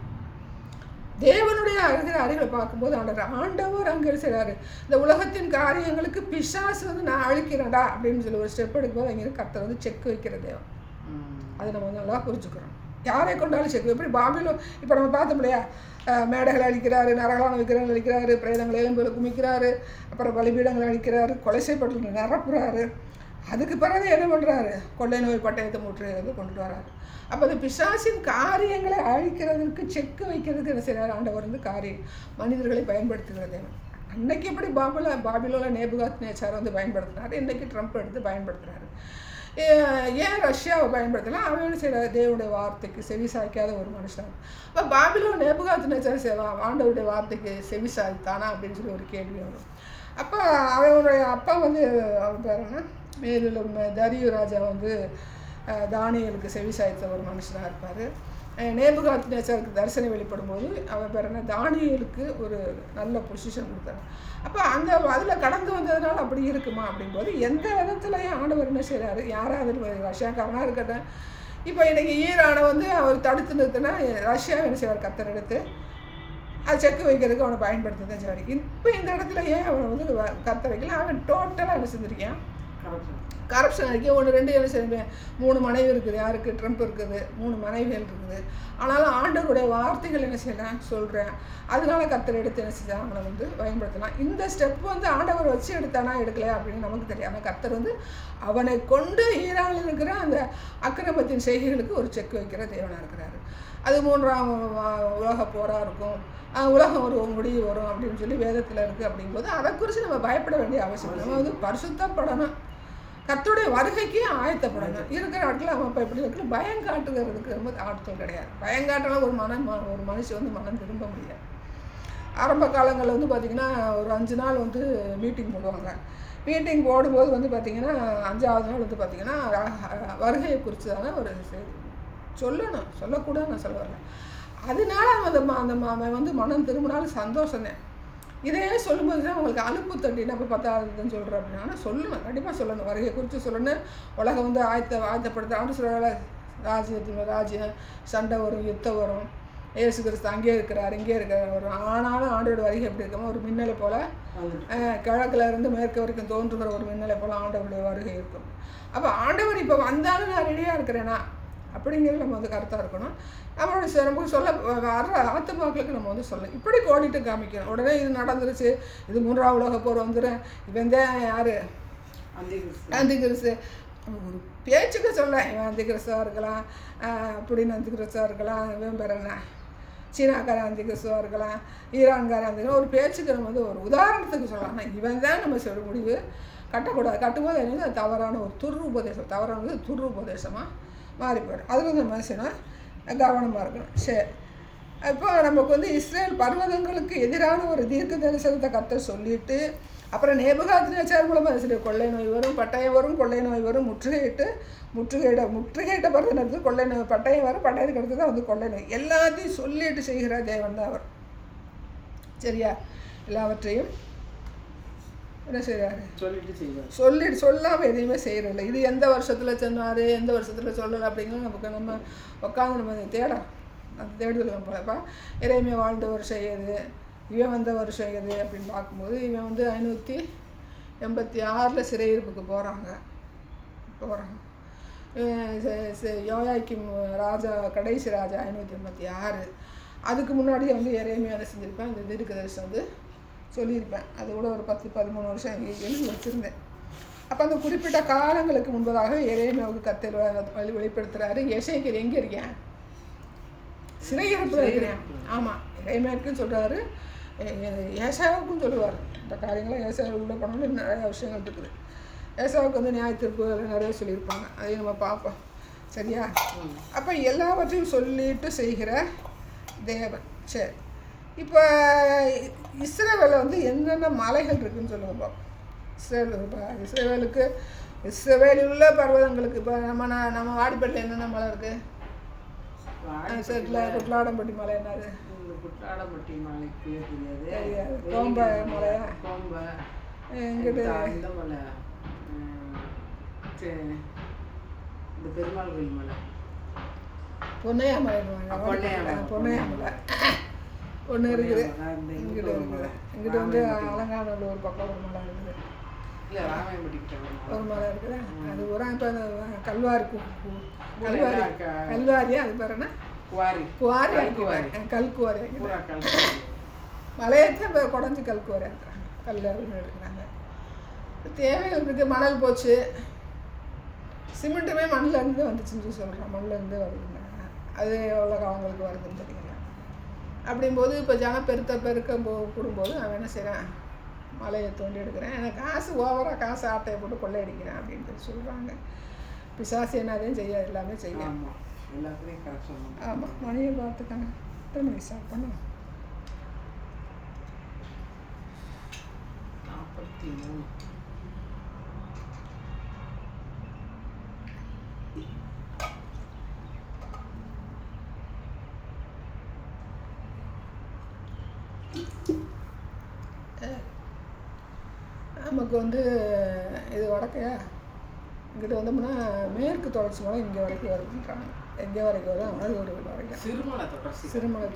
தேவனுடைய அறிகளை பார்க்கும்போது ஆண்டவர் அங்கே செய்கிறாரு, இந்த உலகத்தின் காரியங்களுக்கு பிசாசு வந்து நான் அழிக்கிறேன்டா அப்படின்னு சொல்லி ஒரு ஸ்டெப் எடுக்கும்போது அங்கே கர்த்தர் வந்து செக் வைக்கிற தேவன். அதை நம்ம நல்லா புரிஞ்சுக்கிறோம். யாரை கொண்டாலும் செக், எப்படி பாபிலோன் இப்போ நம்ம பார்த்தோம் இல்லையா, மேடைகளை அழிக்கிறாரு, நரகலான விக்கிரகங்கள் அழிக்கிறாரு, பிரேதங்களை எலும்புகளை குமிக்கிறாரு, அப்புறம் பலிபீடங்களை அழிக்கிறாரு, கொலை செய்யப்பட்டு நிரப்புறாரு. அதுக்கு பிறகு என்ன பண்ணுறாரு, கொள்ளை நோய் பட்டயத்தை வந்து கொண்டுட்டு வராரு. அப்போ அந்த பிசாசின் காரியங்களை அழிக்கிறதுக்கு செக்கு வைக்கிறதுக்கு என்ன செய்கிறார் ஆண்டவர் வந்து மனிதர்களை பயன்படுத்துகிறது. அன்னைக்கு எப்படி பாபிலோல நேபுகாத்நேச்சார் வந்து பயன்படுத்தினார், இன்றைக்கி ட்ரம்ப் எடுத்து பயன்படுத்துகிறாரு. ஏன் ரஷ்யாவை பயன்படுத்தலாம், அவன் செய்கிற தேவனுடைய வார்த்தைக்கு செவி சாய்க்காத ஒரு மனுஷன். அப்போ பாபிலோன் நேபுகாத்நேச்சார் செய்யலாம் ஆண்டவருடைய வார்த்தைக்கு செவி சாய்த்தானா அப்படின்னு சொல்லி ஒரு கேள்வி வரும். அப்போ அவனுடைய அப்பா வந்து அவன் பேர் என்ன, மேலும் தரியு ராஜா வந்து தானியலுக்கு செவி சாய்த்த ஒரு மனுஷனாக இருப்பார். நேபுகாத்நேச்சாருக்கு தரிசனம் வெளிப்படும் போது அவன் பேர் என்ன, தானியலுக்கு ஒரு நல்ல பொசிஷன் கொடுத்தாங்க. அப்போ அதில் கடந்து வந்ததுனால அப்படி இருக்குமா அப்படிங்கும்போது எந்த விதத்துலையும் ஆண்டவர் என்ன செய்கிறாரு, யாராவது ரஷ்யாக்காரனாக இருக்கட்டும். இப்போ இன்றைக்கி ஈரானை வந்து அவர் தடுத்து நிறுத்தினா ரஷ்யாவை என்ன செய்வார், கர்த்தர் எடுத்து அது செக்கு வைக்கிறதுக்கு அவனை பயன்படுத்தி தான் செய்வார். இப்போ இந்த இடத்துல ஏன் அவனை வந்து கர்த்தர் வைக்கல, அவன் டோட்டலாக என்ன செஞ்சுருக்கான், கரப்ஷன் ஆகிக்க 1 2 என்ன செய்வேன் 3 மனைவி இருக்குது, யாருக்கு ட்ரம்ப் இருக்குது, 3 மனைவிகள் இருக்குது. ஆனாலும் ஆண்டவருடைய வார்த்தைகள் என்ன செய்யலாம் சொல்கிறேன். அதனால கர்த்தர் எடுத்து என்ன செஞ்சால் அவனை வந்து பயன்படுத்தலாம். இந்த ஸ்டெப் வந்து ஆண்டவர் வச்சு எடுத்தானா எடுக்கலையா அப்படின்னு நமக்கு தெரியும். ஆனால் கர்த்தர் வந்து அவனை கொண்டு ஈரானில் இருக்கிற அந்த அக்கிரமத்தின் செய்கைகளுக்கு ஒரு செக் வைக்கிற தேவனாக இருக்கிறாரு. அது 3ஆம் உலக போராக இருக்கும், உலகம் ஒரு முடிவு வரும் அப்படின்னு சொல்லி வேதத்தில் இருக்குது. அப்படிங்கும்போது அதை குறித்து நம்ம பயப்பட வேண்டிய அவசியம். நம்ம வந்து பரிசுத்தப்படணும், கர்த்தருடைய வருகைக்கு ஆயத்தப்படணும். இருக்கிற ஆட்கள் அவன் இப்போ எப்படி இருக்கிற பயம் காட்டுகிறதுக்கு ரொம்ப ஆட்கள் கிடையாது. பயம் காட்டினாலும் ஒரு மனுஷன் வந்து மனம் திரும்ப முடியாது. ஆரம்ப காலங்களில் வந்து பார்த்திங்கன்னா ஒரு 5 நாள் வந்து மீட்டிங் போடுவாங்க. மீட்டிங் போடும்போது வந்து பார்த்திங்கன்னா 5ஆவது நாள் வந்து பார்த்திங்கன்னா வருகையை குறித்து ஒரு சொல்லணும், சொல்லக்கூடாது நான் சொல்ல வரேன். அதனால அவன் வந்து மனம் திரும்பினாலும் சந்தோஷம்தான். இதையே சொல்லும்போது தான் உங்களுக்கு அலுப்பு தட்டி நம்ம 10ஆவதுன்னு சொல்கிறோம் அப்படின்னா சொல்லணும், கண்டிப்பாக சொல்லணும். வருகை குறித்து சொல்லணும். உலகம் வந்து ஆயத்தப்படுத்த ஆண்டு சொல்ல ராஜ்யம் சண்டை வரும், யுத்தம் வரும். இயேசு கிறிஸ்து அங்கேயே இருக்கிறார், இங்கே இருக்கிறார் வரும். ஆனாலும் ஆண்டோட வருகை எப்படி இருக்கமோ ஒரு மின்னலை போல் கிழக்குல இருந்து மேற்கு வரைக்கும் தோன்றுகிற ஒரு மின்னலை போல் ஆண்டவருடைய வருகை இருக்கும். அப்போ ஆண்டவர் இப்போ வந்தாலும் நான் ரெடியாக இருக்கிறேனா அப்படிங்கிறது நம்ம வந்து கருத்தாக இருக்கணும். நம்மளோட நமக்கு சொல்ல வர்ற ஆத்துமாக்களுக்கு நம்ம வந்து சொல்லணும். இப்படி கோடிட்டு காமிக்கணும். உடனே இது நடந்துருச்சு, இது 3ஆம் உலக போர் வந்துடும், இவன் தான் யார் அந்திகிறிஸ்து ஒரு பேச்சுக்கு சொல்ல, இவன் அந்திகிறிஸ்துவாக இருக்கலாம், அப்படின்னு அந்திகிறிஸ்துவாக இருக்கலாம், இவன் பேர் என்ன சீனாக்கார அந்திகிறிஸ்துவாக இருக்கலாம், ஈரான்கார அந்திகிற ஒரு பேச்சுக்கு நம்ம வந்து ஒரு உதாரணத்துக்கு சொல்லலாம். ஆனால் இவன் தான் நம்ம சொல்ல முடிவு கட்டக்கூடாது. கட்டும்போது என்னது அது தவறான ஒரு துருபதேசம், தவறானது துருபதேசமாக மாறி போயிடும். அதில் வந்து நம்ம செய்யணும், கவனமாக இருக்கணும். சரி, இப்போ நமக்கு வந்து இஸ்ரேல் பர்வதங்களுக்கு எதிரான ஒரு தீர்க்க தரிசனத்தை கர்த்தர் சொல்லிட்டு, அப்புறம் நேபுகாத்நேச்சார் மூலமாக சரி கொள்ளை நோய் வரும், பட்டயம் வரும், கொள்ளை நோய் வரும், முற்றுகையிட்ட பிறகு நடந்து கொள்ளை நோய், பட்டயம் வரும், பட்டயத்துக்கு அடுத்து தான் வந்து கொள்ளை நோய். எல்லாத்தையும் சொல்லிட்டு செய்கிற தேவன் தான் அவர். சரியா? எல்லாவற்றையும் என்ன செய்கிறாரு சொல்லிட்டு சொல்லாமல் எதையுமே செய்கிறதில்ல. இது எந்த வருஷத்தில் சொன்னார், எந்த வருஷத்தில் சொல்லலை அப்படிங்கிறது நமக்கு நம்ம உட்காந்து நம்ம தேடலாம். அது தேடுதல் நம்ம போலப்பா இறைமையை வாழ்ந்த வருஷம் எது, இவன் வந்த வருஷம் எது அப்படின்னு பார்க்கும்போது இவன் வந்து 586 சிறையிருப்புக்கு போகிறாங்க. யோயாக்கிம் ராஜா, கடைசி ராஜா 586. அதுக்கு முன்னாடி வந்து இறைமையை அதை செஞ்சுருப்பேன். இந்த தீர்க்க தரிசனம் வந்து சொல்லியிருப்பேன். அது கூட ஒரு 10-13 வருஷம் எழுதி வச்சுருந்தேன். அப்போ அந்த குறிப்பிட்ட காலங்களுக்கு முன்பதாக எரேமியாவுக்கு கர்த்தர் வெளிப்படுத்துகிறாரு. எசேக்கியேல் எங்கே இருக்கேன்? சிறையிருப்பில் இருக்கிறேன். ஆமாம், எரேமியாவுக்கும் சொல்கிறாரு, ஏசாயாவுக்கும் சொல்லுவார். இந்த காரியங்களாம் ஏசாயா உள்ள போனோம்னு நிறையா விஷயங்கள் இருக்குது. ஏசாவுக்கு வந்து நியாயத்தீர்ப்புகள் நிறைய சொல்லியிருப்பாங்க, அதையும் நம்ம பார்ப்போம். சரியா? அப்போ எல்லாவற்றையும் சொல்லிட்டு செய்கிற தேவன். சரி, இப்போ இஸ்ரவேலில் வந்து என்னென்ன மலைகள் இருக்குதுன்னு சொல்லுங்க பார்ப்போம். இஸ்ரவேலில் உள்ள பர்வதங்களுக்கு இப்போ நம்ம வாடிப்பட்டில் என்னென்ன மலை இருக்குது? குட்லாடம்பட்டி மலை என்னது? குட்லாடம்பட்டி மலை தெரியாது. கோம்ப மலையா? எங்கிட்ட இந்த மலை, இந்த பெருமாள் கோயில் மலை, பொன்னையாமலை. பொன்னையாமலை ஒன்று இருக்குது. இங்கிட்ட இருக்குது. இங்கிட்ட வந்து அலங்காநல்லூர் ஒரு பக்கம் ஒரு மலை இருக்குது. ஒரு மலை இருக்குது. அது பூரா இப்போ அந்த கல்வாரியா அது பேர் என்ன? குவாரி கல்குவாரி. மலையத்தை இப்போ குடஞ்சி கல்குவாரி இருக்கிறாங்க, கல் எடுக்கிறாங்க. தேவைகள் இருக்குது. மணல் போச்சு, சிமெண்ட்டுமே மண்ணிலேருந்து வந்துச்சுன்னு சொல்கிறோம். மண்ணிலேருந்து வருதுங்க. அது எவ்வளோ அவங்களுக்கு வருதுன்னு தெரியுங்களா? அப்படிங்கும்போது இப்போ ஜனம் பெருக்க கூடும்போது அவன் என்ன செய்கிறான்? மலையை தோண்டி எடுக்கிறேன், எனக்கு காசு ஓவராக காசு ஆட்டையை போட்டு கொள்ளையடிக்கிறேன் அப்படின்ட்டு சொல்கிறாங்க. பிசாசு என்னதையும் செய்ய எல்லாமே செய்யும். ஆமாம், மணியை பார்த்துக்காங்க. எத்தனை மணிக்கு ஸ்டார்ட் பண்ணும்? 43. நமக்கு வந்து இது வடக்கையா? இங்கிட்ட வந்தோம்னா மேற்கு தொடர்ச்சி மலை இங்கே வரைக்கும் வருதுன்றாங்க. எங்கே வரைக்கும் வரும்? அழகூர் வரைக்கும். சிறுமலை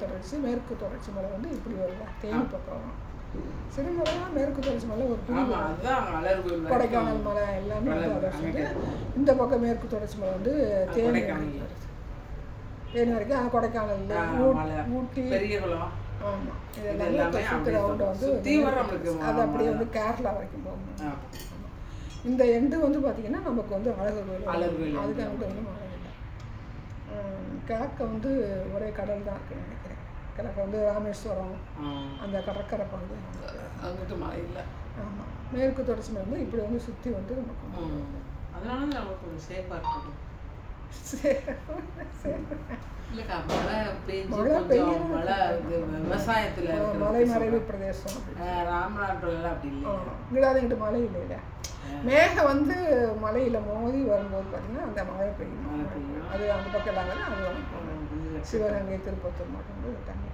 தொடர்ச்சி, மேற்கு தொடர்ச்சி மலை வந்து இப்படி வருதா? தேனி பக்கம் வரும். சிறுமலைனா மேற்கு தொடர்ச்சி மலை ஒரு பிரிவு. அதுதான் அலர்கோயில், கொடைக்கானல் மலை எல்லாமே வந்து அதை வந்து இந்த பக்கம் மேற்கு தொடர்ச்சி மலை வந்து தேனி வரைக்கும் கொடைக்கானல், ஊட்டி, பெரியகுளம், ஆமாம், இதெல்லாம் சுற்று ரவுண்டை வந்து அது அப்படியே வந்து கேரளா வரைக்கும் போகணும். இந்த எண்டு வந்து பார்த்திங்கன்னா நமக்கு வந்து அழகர் கோயில், அதுக்கு அங்கிட்ட வந்து மழை இல்லை. கிழக்க வந்து ஒரே கடல் தான் இருக்குன்னு நினைக்கிறேன். கிழக்க வந்து ராமேஸ்வரம் அந்த கடற்கரை பகுதி அங்கிட்ட மழை இல்லை. ஆமாம், மேற்கு தொடர்ச்சி மலை வந்து இப்படி வந்து சுற்றி வந்து நமக்கு அதனால நமக்கு ஒரு சேஃபாக இருக்குது. விவசாயத்துல மலை மறைவு பிரதேசம் ராமநாட்டில் அப்படி இல்லை. இங்கிட்ட மழை இல்லைல்ல, மேகம் வந்து மலையில மோதி வரும்போது பார்த்தீங்கன்னா அந்த மழை பெய்யும். அது அந்த பக்கம் இல்லாமல் அது சிவகங்கை, திருப்பத்தூர் மட்டும் தண்ணி.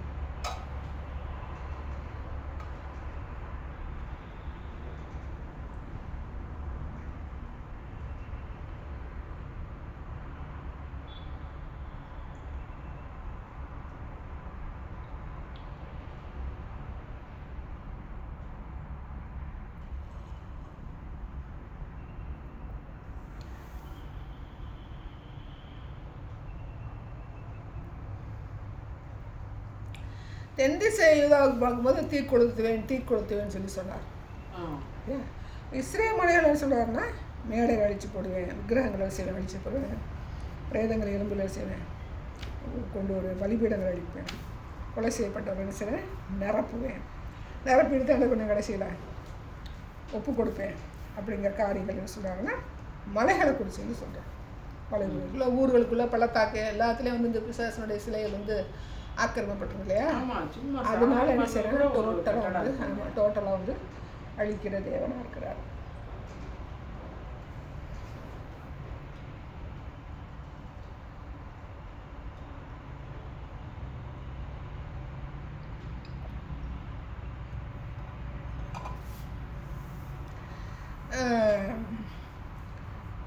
தென் திசை யூதாவுக்கு பார்க்கும்போது தீக்கொளுத்துவேன்னு சொல்லி சொன்னார். இஸ்ரேல் மலைகள் என்ன சொல்கிறாருன்னா, மேடைகள் அழிச்சு போடுவேன், விக்கிரகங்களை செய்வேன், அழிச்சு போடுவேன், பிரேதங்களை எலும்புல செய்வேன், கொண்டு வருவேன், பலிபீடங்களை அழிப்பேன், கொலை செய்யப்பட்டவர்கள் செய்வேன், நிரப்பிட்டு அந்த கொஞ்சம் கடைசியில் ஒப்பு கொடுப்பேன் அப்படிங்கிற காரியங்கள் என்ன சொல்கிறாங்கன்னா மலைகளை குறித்து சொல்கிறேன். மலைகளுக்குள்ள ஊர்களுக்குள்ளே பள்ளத்தாக்கு எல்லாத்துலேயும் வந்து இந்த பிசாசனுடைய சிலைகள் வந்து ஆக்கிரமிப்பட்டிருக்கு இல்லையா, அதனால என்ன செய்யறாங்க, டோட்டலாக வந்து அழிக்கிற தேவனாக இருக்கிறார்.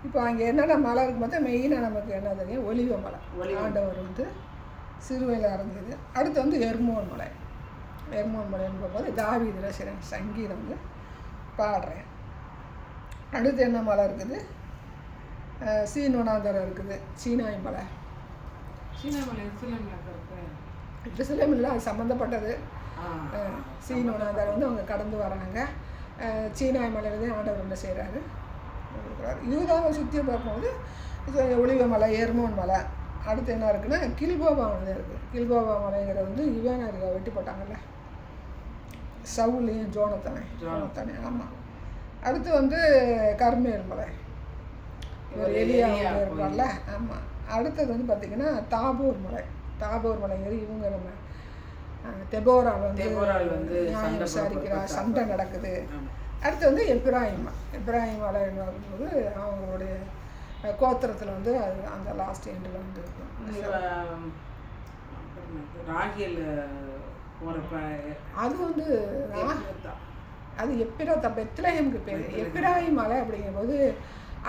இப்போ அங்கே என்னென்ன மலை இருக்கு பார்த்தா மெயினாக நமக்கு என்ன தெரியும், ஒலிவ மலை. ஆண்டவர் வந்து சிறுவையில் ஆரம்பிச்சது. அடுத்து வந்து எர்மோன் மலைன்னு போகும்போது தாவீதுல சில சங்கீதம் வந்து பாடுறேன். அடுத்து என்ன மலை இருக்குது, சீனோனாந்தரம் இருக்குது, சீனாய் மலை. எருசலேமில் அது சம்மந்தப்பட்டது. சீனோனாந்தரம் வந்து அவங்க கடந்து வராங்க. சீனாய் மலையில்தான் ஆண்டவர் என்ன செய்கிறாரு, யூதாவை சுற்றி பார்க்கும்போது ஒலிவ மலை, எர்மோன் மலை. அடுத்து என்ன இருக்குன்னா கில்போவா மலை இருக்குது. கில்போவா மலைங்கிறது வந்து யுவானாரிகா வெட்டி போட்டாங்கல்ல, சவுலையும் ஜோனத்தானே. ஆமாம். அடுத்து வந்து கர்மேல் மலை, எலியா இருப்பார்ல. ஆமாம். அடுத்தது வந்து பார்த்திங்கன்னா தாபோர் மலைங்கிறது இவங்க நம்ம தெபோரால் வந்து நியாயம் விசாரிக்கிறா, சண்டை நடக்குது. அடுத்து வந்து எப்ராயிம் மலைன்னு வரும்போது அவங்களுடைய கோத்திரத்தில் வந்து அது அந்த லாஸ்ட் எண்டில் வந்து இருக்கும். அது வந்து அது எப்பிராத்தா, பெத்லஹேமுக்கு பேர் எப்பிராயிம் மலை. அப்படிங்கும்போது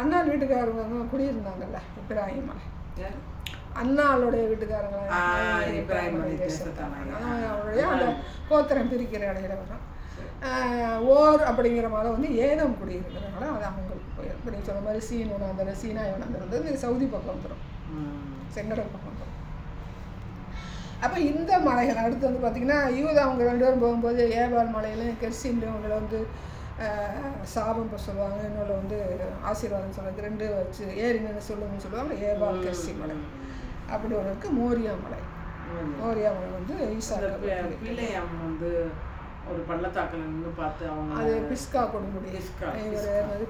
அண்ணாள் வீட்டுக்காரங்க குடியிருந்தாங்கல்ல, எப்பிராயிம் மலை. அண்ணாளுடைய வீட்டுக்காரங்க அவருடைய அந்த கோத்திரம் பிரிக்கிற இடையில வரும். ஓர் அப்படிங்கிற மலை வந்து ஏதம் குடியிருக்கிறனால அது அவங்களுக்கு போயிடும். இப்போ நீங்கள் சொன்ன மாதிரி சீனாய் வனந்தரம் வந்து சவுதி பக்கம் வந்துடும், செங்கடல் பக்கம் வந்துடும். அப்போ இந்த மலைகள் அடுத்து வந்து பார்த்திங்கன்னா யூதா அவங்க 2 பேரும் போகும்போது ஏபால் மலையிலையும் கெர்சின்லையும் அவங்கள வந்து சாபம் சொல்லுவாங்க, இன்னொன்று வந்து ஆசீர்வாதம் சொல்லுவாங்க. 2 வச்சு ஏறினு சொல்லுங்கன்னு சொல்லுவாங்க. ஏபால் கெர்சி மலை அப்படி ஒன்று இருக்குது. மோரியா மலை வந்து வந்து ஒரு பள்ளத்தாக்கில் நின்று பார்த்து அவங்க அது பிஸ்கா கொடுமுடி,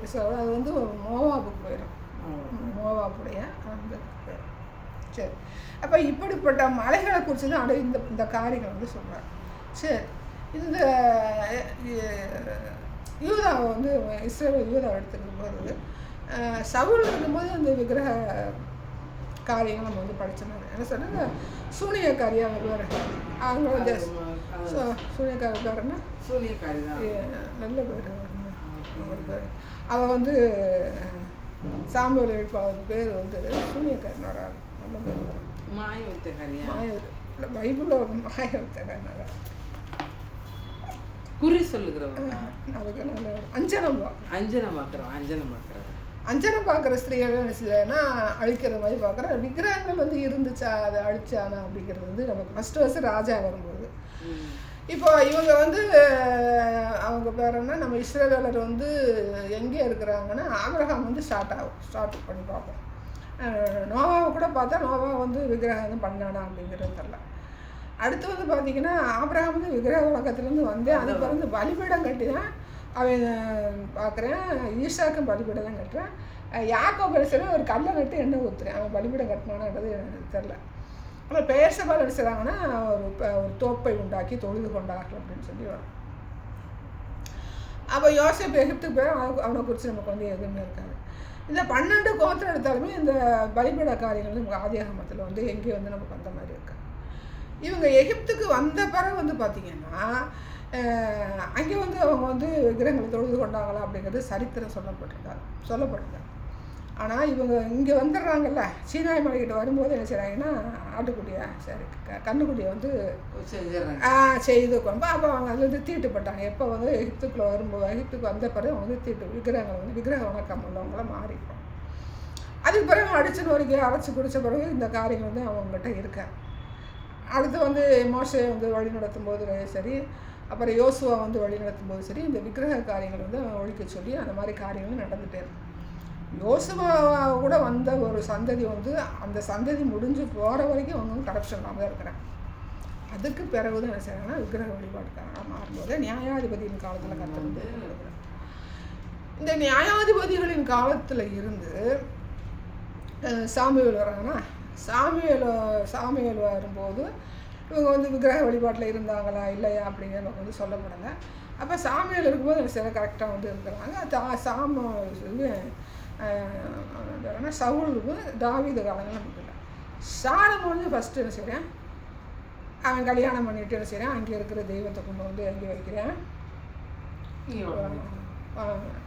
பிஸ்கா அது வந்து மோவாபுக்கு போயிடும், மோவாப்புடைய அந்த பேர். சரி, அப்போ இப்படிப்பட்ட மலைகளை குறித்து தான் இந்த காரியங்கள் வந்து சொல்கிறார். சரி, இந்த யூதாவை வந்து இஸ்ரேல் யூதாவை எடுத்துக்கும் போது சவுல் இருக்கும்போது அந்த விக்கிரக காரியங்கள் நம்ம வந்து படித்தோம். என்ன சொன்னாங்க, சூனியக்காரியாக வருவார். அவங்க வந்து சூனியக்காரன்னா நல்ல பேர் அவள் வந்து சாம்பல் எழுப்பாளர் பேர் வந்து சூனியக்காரன் வராது, நல்ல பேர் மாயவித்தக்காரியா, பைபிளில் ஒரு மாயவித்தக்காரன். குறி சொல்லுகிறவங்க, அதுக்கு நல்ல அஞ்சனம் அஞ்சனம் பார்க்குற ஸ்திரீகள் என்ன செய்யலைன்னா அழிக்கிற மாதிரி பார்க்குறேன். விக்கிரகங்கள் வந்து இருந்துச்சா அதை அழிச்சானா அப்படிங்கிறது வந்து நமக்கு ஃபஸ்ட்டு ராஜா வரும்போது. இப்போ இவங்க வந்து அவங்க பேர் என்ன, நம்ம இஸ்ரவேலர் வந்து எங்கே இருக்கிறாங்கன்னா ஆபிரகாம் வந்து ஸ்டார்ட் பண்ணி பார்ப்போம். நோவாவை கூட பார்த்தா நோவா வந்து விக்கிரகம் பண்ணானா அப்படிங்கிறது தெரியல. அடுத்து வந்து பார்த்திங்கன்னா ஆபிரகாம் வந்து விக்கிரக வழக்கத்துலேருந்து வந்து அதுக்கு வந்து பலிபீடம் கட்டி தான் அவன் பார்க்குறேன். ஈசாக்கும் பலிபீடம் தான் கட்டுறேன். யாக்கோபு அடிச்சுனா ஒரு கல்லை கட்டி எண்ணெய் ஊற்றுறேன். அவன் பலிபீடம் கட்டினானான்றது எனக்கு தெரில. அப்புறம் பெயர்சபால் அடிச்சுறாங்கன்னா ஒரு தோப்பை உண்டாக்கி தொழுது கொண்டார்கள் அப்படின்னு சொல்லி வரும். அப்போ யோசேப்பு எகிப்துக்கு போய் அவனை குறித்து நமக்கு வந்து எதுவுமே இருக்காது. இந்த 12 கோத்திரம் எடுத்தாலுமே இந்த பலிபீட காரியங்கள் நமக்கு ஆதியாகமத்தில் வந்து எங்கேயும் வந்து நமக்கு வந்த மாதிரி இருக்காது. இவங்க எகிப்துக்கு வந்த பிறகு வந்து பார்த்திங்கன்னா அங்கே வந்து அவங்க வந்து விக்கிரகங்களை தொழுது கொண்டாங்களா அப்படிங்கிறது சரித்திரம் சொல்லப்பட்டிருக்காங்க. ஆனால் இவங்க இங்கே வந்துடுறாங்கல்ல, சீனாய் மலைக்கிட்ட வரும்போது என்ன செய்கிறாங்கன்னா ஆட்டுக்குட்டியை கண்ணுக்குட்டியை வந்து செய்து கொண்டு அப்போ அவங்க அதுலேருந்து தீட்டுப்பட்டாங்க. எப்போ வந்து எகிப்துக்கு வந்த பிறகு அவங்க வந்து விக்கிரகங்களை வந்து விக்கிரக வணக்கம் உள்ளவங்கள மாறிப்போம். அதுக்கு பிறகு அடிச்சு நோரிக்கை அரைச்சி குடித்த பிறகு இந்த காரியங்கள் வந்து அவங்ககிட்ட இருக்காங்க. அடுத்து வந்து மோசே வந்து வழி நடத்தும் போது சரி, அப்புறம் யோசுவா வந்து வழி நடத்தும் போது சரி, இந்த விக்கிரக காரியங்கள் வந்து ஒழிக்க சொல்லி அந்த மாதிரி காரியங்கள் நடந்துகிட்டே இருக்கும். யோசுவா கூட வந்த ஒரு சந்ததி வந்து அந்த சந்ததி முடிஞ்சு போகிற வரைக்கும் அவங்க வந்து கரப்ஷன் இல்லாமல் தான் இருக்கிறாங்க. அதுக்கு பிறகு தான் என்ன செய்யறாங்கன்னா விக்கிரக வழிபாட்டுக்காக மாறும்போது நியாயாதிபதியின் காலத்தில் கற்றுருந்து இந்த நியாயாதிபதிகளின் காலத்தில் இருந்து சாமுவேல் வராங்கன்னா சாமுவேல் வரும்போது இவங்க வந்து விக்கிரக வழிபாட்டில் இருந்தாங்களா இல்லையா அப்படிங்கிற நமக்கு வந்து சொல்லப்படுங்க. அப்போ சாமுவேல் இருக்கும்போது சில கரெக்டாக வந்து இருக்கிறாங்க. சவுலுக்கு தாவீது காலங்கள் நமக்கு இல்லை. சாலமோன் வந்து ஃபஸ்ட்டு என்ன செய்கிறேன், அவன் கல்யாணம் பண்ணிட்டு என்ன செய்கிறேன், அங்கே இருக்கிற தெய்வத்தை கொண்டு வந்து அங்கே வைக்கிறேன்.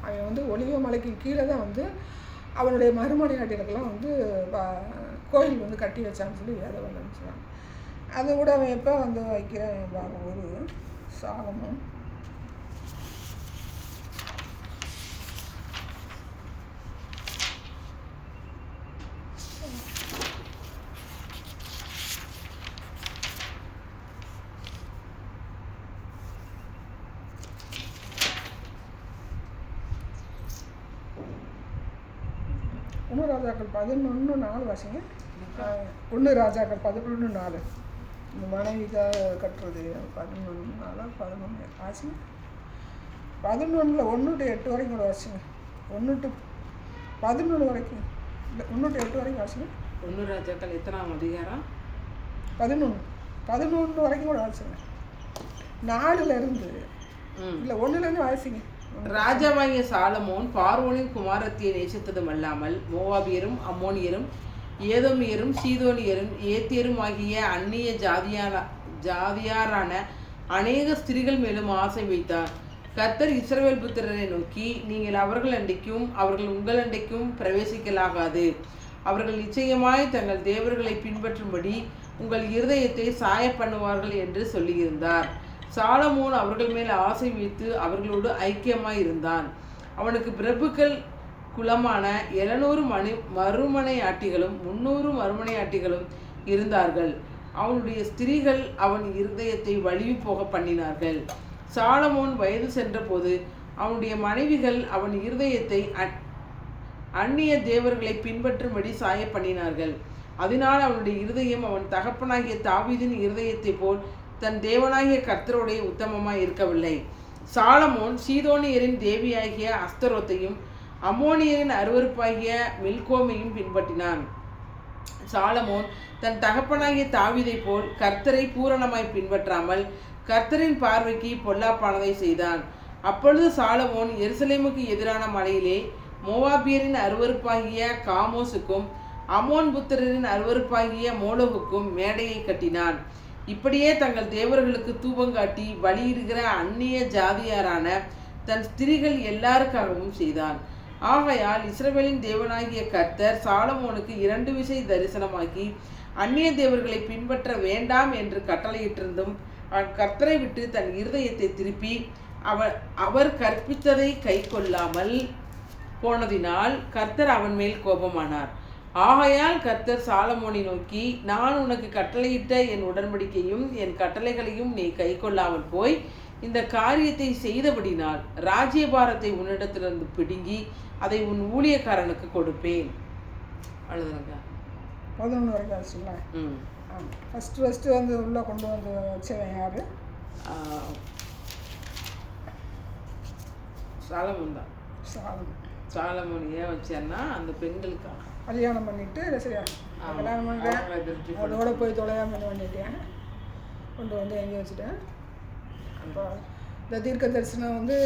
அவன் வந்து ஒலிவ மலைக்கு கீழே தான் வந்து அவனுடைய மறுமனையாட்டிகளுக்கெல்லாம் வந்து கோயில் வந்து கட்டி வச்சான்னு சொல்லி வேலை வந்துச்சுவாங்க. அதை கூட அவன் எப்போ வந்து வைக்கிறேன் பார்க்கும்போது சாலமோன் ஒன்று ராஜாக்கள் 11:4 வாசிங்க. 1 ராஜாக்கள் 11:4 இந்த மனைவிக்காக கட்டுறது 11:4 வாசிங்க. 11 1 to 8 வரைக்கும் கூட வாசிங்க. 1 to 11 வரைக்கும் இல்லை 1 to 8 வரைக்கும் வாசிங்க. 1 ராஜாக்கள் எத்தனாம் அதிகாரம்? 11 வரைக்கும் கூட வாசிங்க. 4ல் இருந்து இல்லை 1லேருந்து வாசிங்க. ராஜாவாகிய சாலமோன் பார்வோனின் குமாரத்தியை நேசித்ததும் அல்லாமல் மோவாபியரும் அம்மோனியரும் ஏதோமியரும் சீதோனியரும் ஏத்தியரும் ஆகிய அந்நிய ஜாதியாரான அநேக ஸ்திரீகள் மேலும் ஆசை வைத்தார். கர்த்தர் இஸ்ரவேல் புத்திரரை நோக்கி, நீங்கள் அவர்கள் அண்டைக்கும் அவர்கள் உங்கள் அண்டைக்கும் பிரவேசிக்கலாகாது. அவர்கள் நிச்சயமாய் தங்கள் தேவர்களை பின்பற்றும்படி உங்கள் இருதயத்தை சாய பண்ணுவார்கள் என்று சொல்லியிருந்தார். சாலமோன் அவர்கள் மேல் ஆசை வைத்து அவர்களோடு ஐக்கியமாய் இருந்தான். அவனுக்கு பிரபுக்கள் குலமான 700 மறுமனையாட்டிகளும் 300 மறுமனையாட்டிகளும் இருந்தார்கள். அவனுடைய ஸ்திரீகள் அவன் இருதயத்தை வலிவு போக பண்ணினார்கள். சாலமோன் வயது சென்ற போது அவனுடைய மனைவிகள் அவன் இருதயத்தை அந்நிய தேவர்களை பின்பற்றும்படி சாய பண்ணினார்கள். அதனால் அவனுடைய இருதயம் அவன் தகப்பனாகிய தாவீதின் இருதயத்தை போல் தன் தேவனாகிய கர்த்தரோடைய உத்தமமாய் இருக்கவில்லை. சாலமோன் சீதோனியரின் தேவியாகிய அஸ்தரோத்தையும் அம்மோனியரின் அருவருப்பாகிய மில்கோமையும் பின்பற்றினான். சாலமோன் தன் தகப்பனாகிய தாவீதை போல் கர்த்தரை பூரணமாய் பின்பற்றாமல் கர்த்தரின் பார்வைக்கு பொல்லாப்பானதை செய்தான். அப்பொழுது சாலமோன் எருசலேமுக்கு எதிரான மலையிலே மோவாபியரின் அருவருப்பாகிய காமோசுக்கும் அம்மோன் புத்திரரின் அருவருப்பாகிய மோலோவுக்கும் மேடையை கட்டினான். இப்படியே தங்கள் தேவர்களுக்கு தூபங்காட்டி பலியிடுகிற அந்நிய ஜாதியாரான தன் ஸ்திரீகள் எல்லாருக்காகவும் செய்தான். ஆகையால் இஸ்ரவேலின் தேவனாகிய கர்த்தர் சாலமோனுக்கு 2 விசை தரிசனமாகி அந்நிய தேவர்களை பின்பற்ற வேண்டாம் என்று கட்டளையிட்டிருந்தும் அவன் கர்த்தரை விட்டு தன் இருதயத்தை திருப்பி அவர் கற்பித்ததை கை கொள்ளாமல் போனதினால் கர்த்தர் அவன் மேல் கோபமானார். ஆகையால் கர்த்தர் சாலமோனை நோக்கி, நான் உனக்கு கட்டளையிட்ட என் உடன்படிக்கையும் என் கட்டளைகளையும் நீ கை கொள்ளாமல் போய் இந்த காரியத்தை செய்தபடினால் ராஜ்யபாரத்தை உன்னிடத்திலிருந்து பிடுங்கி அதை உன் ஊழியக்காரனுக்கு கொடுப்பேன். அவ்வளோதானக்கா. 11 வரைக்கும் ஆச்சுங்களா? ஃபஸ்ட்டு வந்து உள்ளே கொண்டு வந்து வச்சவன் யார்? சாலமோன் தான். சாலமோன் ஏன் வச்சேன்னா அந்த பெண்களுக்காக கல்யாணம் பண்ணிட்டு சரியா கல்யாணம் பண்ணுறேன், அதோட போய் தொலையாமல் பண்ணிட்டேன், கொண்டு வந்து எங்கே வச்சுட்டேன். அப்போ இந்த தீர்க்க தரிசனம் வந்து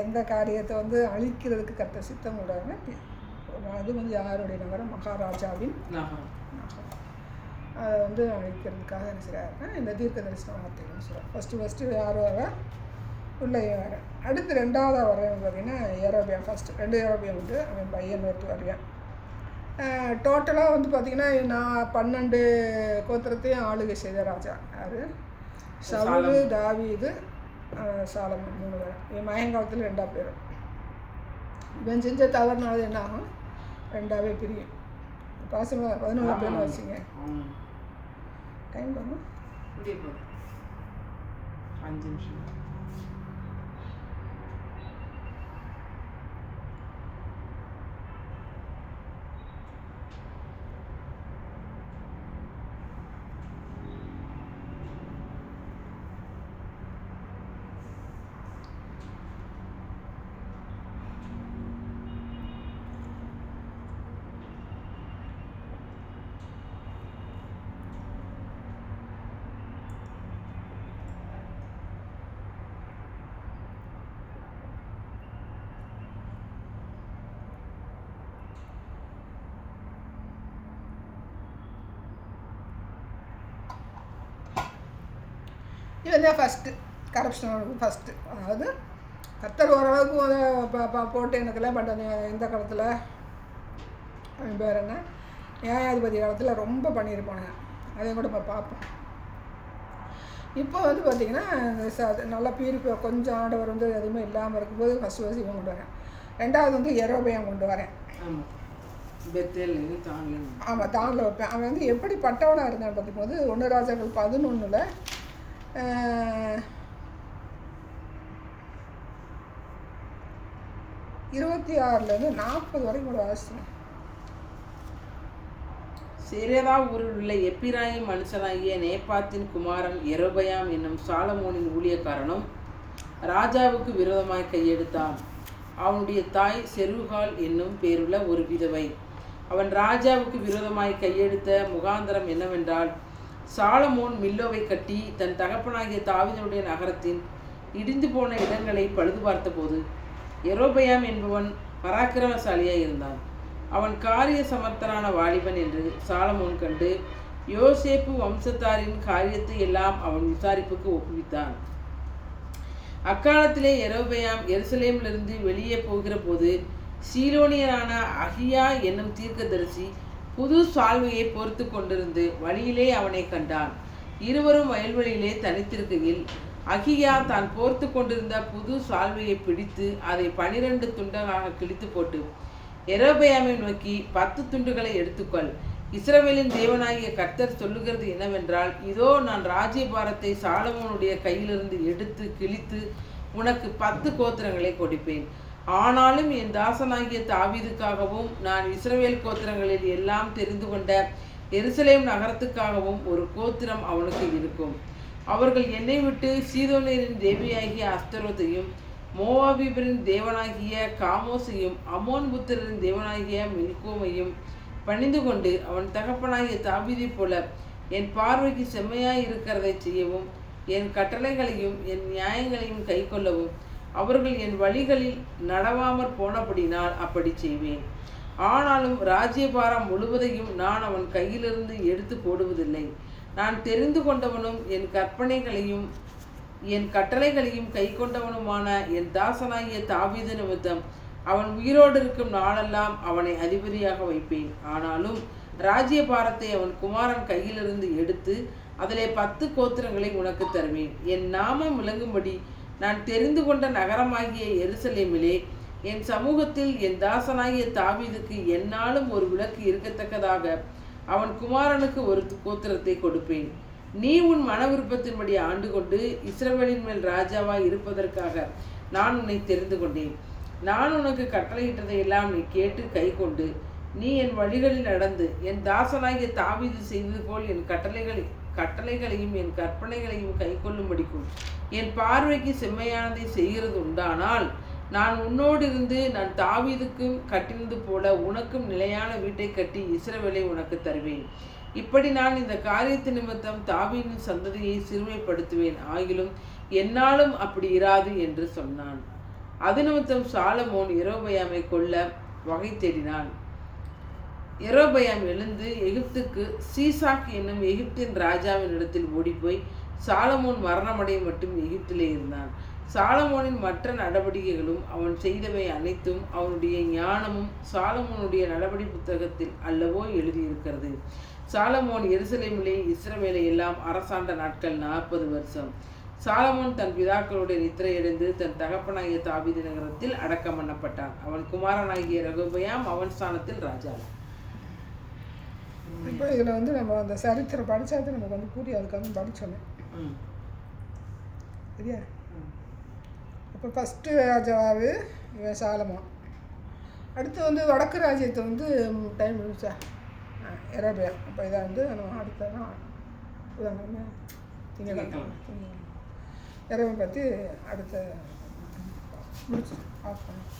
எந்த காரியத்தை வந்து அழிக்கிறதுக்கு கத்த சித்தம் விடாங்க. அது வந்து யாருடைய நகரம்? மகாராஜாவின் நகரம். அதை வந்து அழிக்கிறதுக்காக என்ன செய்கிறாங்க இந்த தீர்க்க தரிசனம் வார்த்தைகள்னு சொல்கிறாங்க. ஃபஸ்ட்டு யார் வர? உள்ளே வர. அடுத்து 2ஆவதாக வரேன் பார்த்தீங்கன்னா யெரொபெயாம். ஃபஸ்ட்டு 2 யெரொபெயாம் வந்து அவன் பையன் ஒருத்தி வருவேன். டோட்டலாக வந்து பார்த்திங்கன்னா நான் 12 கோத்திரத்தையும் ஆளுகை செய்த ராஜா யார்? சவுலு, தாவீது, சாலமோன் 3 பேர். இவன் மயங்காலத்தில் 2 பேர். இவன் செஞ்ச தவறுனால என்ன ஆகும்? 2ஆவே பிரியும். பாசமாக 11 பேர் வச்சுங்க. டைம் பண்ணும் 5 நிமிஷம். இதுதான் ஃபஸ்ட்டு கரப்ஷனோட ஃபஸ்ட்டு. அதாவது கர்த்தர் ஓரளவுக்கு போட்டு எனக்கெல்லாம் பட் இந்த காலத்தில் அவன் பேர் என்ன நியாயாதிபதி காலத்தில் ரொம்ப பண்ணியிருப்பானுங்க. அதையும் கூட நம்ம பார்ப்போம். இப்போ வந்து பார்த்திங்கன்னா நல்லா பீரிப்பு கொஞ்சம் ஆண்டவர் வந்து எதுவுமே இல்லாமல் இருக்கும்போது ஃபஸ்ட்டு இவன் கொண்டு வரேன். 2ஆவது வந்து யெரொபெயாம் கொண்டு வரேன். ஆமாம், தானில் வைப்பேன். அவன் வந்து எப்படி பட்டவனாக இருந்தான்னு பார்த்துக்கும்போது 1 ராஜாக்கள் 11 26 40 வரைக்கும் கூட வாசிச்சேன். சிரேதா ஊரில் உள்ள எப்பிராயிம் மனுஷனாகிய நேபாத்தின் குமாரன் யெரொபெயாம் என்னும் சாலமோனின் ஊழியக்காரனும் ராஜாவுக்கு விரோதமாய் கையெடுத்தான். அவனுடைய தாய் செருகால் என்னும் பேருள்ள ஒரு விதவை. அவன் ராஜாவுக்கு விரோதமாய் கையெடுத்த முகாந்தரம் என்னவென்றால், சாலமோன் மில்லோவை கட்டி தன் தகப்பனாகிய தாவீதுடைய நகரத்தின் இடிந்து போன இடங்களை பழுது பார்த்தபோது யெரொபெயாம் என்பவன் பராக்கிரமசாலியாய் இருந்தான். அவன் காரிய சமர்த்தரான வாலிபன் என்று சாலமோன் கண்டு யோசேப்பு வம்சத்தாரின் காரியத்தை எல்லாம் அவன் விசாரிப்புக்கு ஒப்புவித்தான். அக்காலத்திலே யெரொபெயாம் எருசலேமிலிருந்து வெளியே போகிற போது சீலோனியரான அகியா என்னும் தீர்க்கதரிசி புது சால்வையை பொறுத்து கொண்டிருந்து வழியிலே அவனை கண்டான். இருவரும் வயல்வெளியிலே தனித்திருக்கையில் அகியா தான் போர்த்து கொண்டிருந்த புது சால்வையை பிடித்து அதை 12 துண்டாக கிழித்து போட்டு யெரொபெயாமை நோக்கி 10 துண்டுகளை எடுத்துக்கொள். இஸ்ரவேலின் தேவனாகிய கர்த்தர் சொல்லுகிறது என்னவென்றால், இதோ நான் ராஜ்யபாரத்தை சாலமோனுடைய கையிலிருந்து எடுத்து கிழித்து உனக்கு 10 கோத்திரங்களை கொடுப்பேன். ஆனாலும் என் தாசனாகிய தாவீதுக்காகவும் நான் இஸ்ரவேல் கோத்திரங்களில் எல்லாம் தெரிந்து கொண்ட எருசலேம் நகரத்துக்காகவும் ஒரு கோத்திரம் அவனுக்கு இருக்கும். அவர்கள் என்னை விட்டு சீதோனியரின் தேவியாகிய அஸ்தரோத்தையும் மோவாபியரின் தேவனாகிய காமோசையும் அம்மோன் புத்திரரின் தேவனாகிய மில்கோமையும் பணிந்து கொண்டு அவன் தகப்பனாகிய தாவீதை போல என் பார்வைக்கு செம்மையாய் இருக்கிறதை செய்யவும் என் கட்டளைகளையும் என் நியாயங்களையும் கை கொள்ளவும் அவர்கள் என் வழிகளில் நடவாமற் போனபடினால் அப்படி செய்வேன். ஆனாலும் ராஜ்யபாரம் முழுவதையும் நான் அவன் கையிலிருந்து எடுத்து போடுவதில்லை. நான் தெரிந்து கொண்டவனும் என் கற்பனைகளையும் என் கட்டளைகளையும் கை கொண்டவனுமான என் தாசனாகிய தாவீது நிமித்தம் அவன் உயிரோடு இருக்கும் நாளெல்லாம் அவனை அதிபதியாக வைப்பேன். ஆனாலும் ராஜ்யபாரத்தை அவன் குமாரன் கையிலிருந்து எடுத்து அதிலே 10 கோத்திரங்களை உனக்கு தருவேன். என் நாமம் விளங்கும்படி நான் தெரிந்து கொண்ட நகரமாகிய எருசலேமிலே என் சமூகத்தில் என் தாசனாகிய தாவீதுக்கு எந்நாளும் ஒரு விளக்கு இருக்கத்தக்கதாக அவன் குமாரனுக்கு ஒரு கோத்திரத்தை கொடுப்பேன். நீ உன் மன விருப்பத்தின்படி ஆண்டு கொண்டு இஸ்ரவேலின் மேல் ராஜாவாய் இருப்பதற்காக நான் உன்னை தெரிந்து கொண்டேன். நான் உனக்கு கட்டளையிட்டதை எல்லாம் நீ கேட்டு கை கொண்டு நீ என் வழிகளில் நடந்து என் தாசனாகிய தாவீது செய்தது போல் என் கட்டளைகளையும் என் கற்பனைகளையும் கை கொள்ளும்படிக்கும் என் பார்வைக்கு செம்மையானதை செய்கிறது உண்டானால் நான் உன்னோடு இருந்து நான் தாவீதுக்கும் கட்டினது போல உனக்கும் நிலையான வீட்டை கட்டி இஸ்ரவேலை உனக்கு தருவேன். இப்படி நான் இந்த காரியத்து நிமித்தம் தாவீதின் சந்ததியை சிறுமைப்படுத்துவேன், ஆகிலும் என்னாலும் அப்படி இராது என்று சொன்னான். அது நிமித்தம் சாலமோன் யெரொபெயாமை கொல்ல வகை தேடினான். யெரொபெயாம் எழுந்து எகிப்துக்கு சீசாக் என்னும் எகிப்தின் ராஜாவின் இடத்தில் ஓடிப்போய் சாலமோன் மரணமடைய மட்டும் எகிப்திலே இருந்தான். சாலமோனின் மற்ற நடவடிக்கைகளும் அவன் செய்தவை அனைத்தும் அவனுடைய ஞானமும் சாலமோனுடைய நடவடி புத்தகத்தில் அல்லவோ எழுதியிருக்கிறது. சாலமோன் எருசலேமிலே இஸ்ரவேலை எல்லாம் அரசாண்ட நாட்கள் 40 வருஷம். சாலமோன் தன் பிதாக்களுடைய நித்திரையடைந்து தன் தகப்பனாகிய தாவீது நகரத்தில் அடக்கம் பண்ணப்பட்டான். அவன் குமாரனாகிய ரெகொபெயாம் அவன் ஸ்தானத்தில் ராஜா. இப்போ இதில் வந்து நம்ம அந்த சரித்திரம் படித்தாது நமக்கு வந்து கூறி அதுக்காக படித்தோன்னே சரியா. இப்போ ஃபஸ்ட்டு ராஜாவாக இவன் சாலமோன். அடுத்து வந்து வடக்கு ராஜ்யத்தை வந்து டைம் இருந்துச்சா யெரொபெயாம். அப்போ இதை வந்து நம்ம அடுத்த புதன்கிழமை திங்கக்கிழமை யெரொபெயாம் பற்றி அடுத்த முடிச்சு ஆஃப் பண்ணோம்.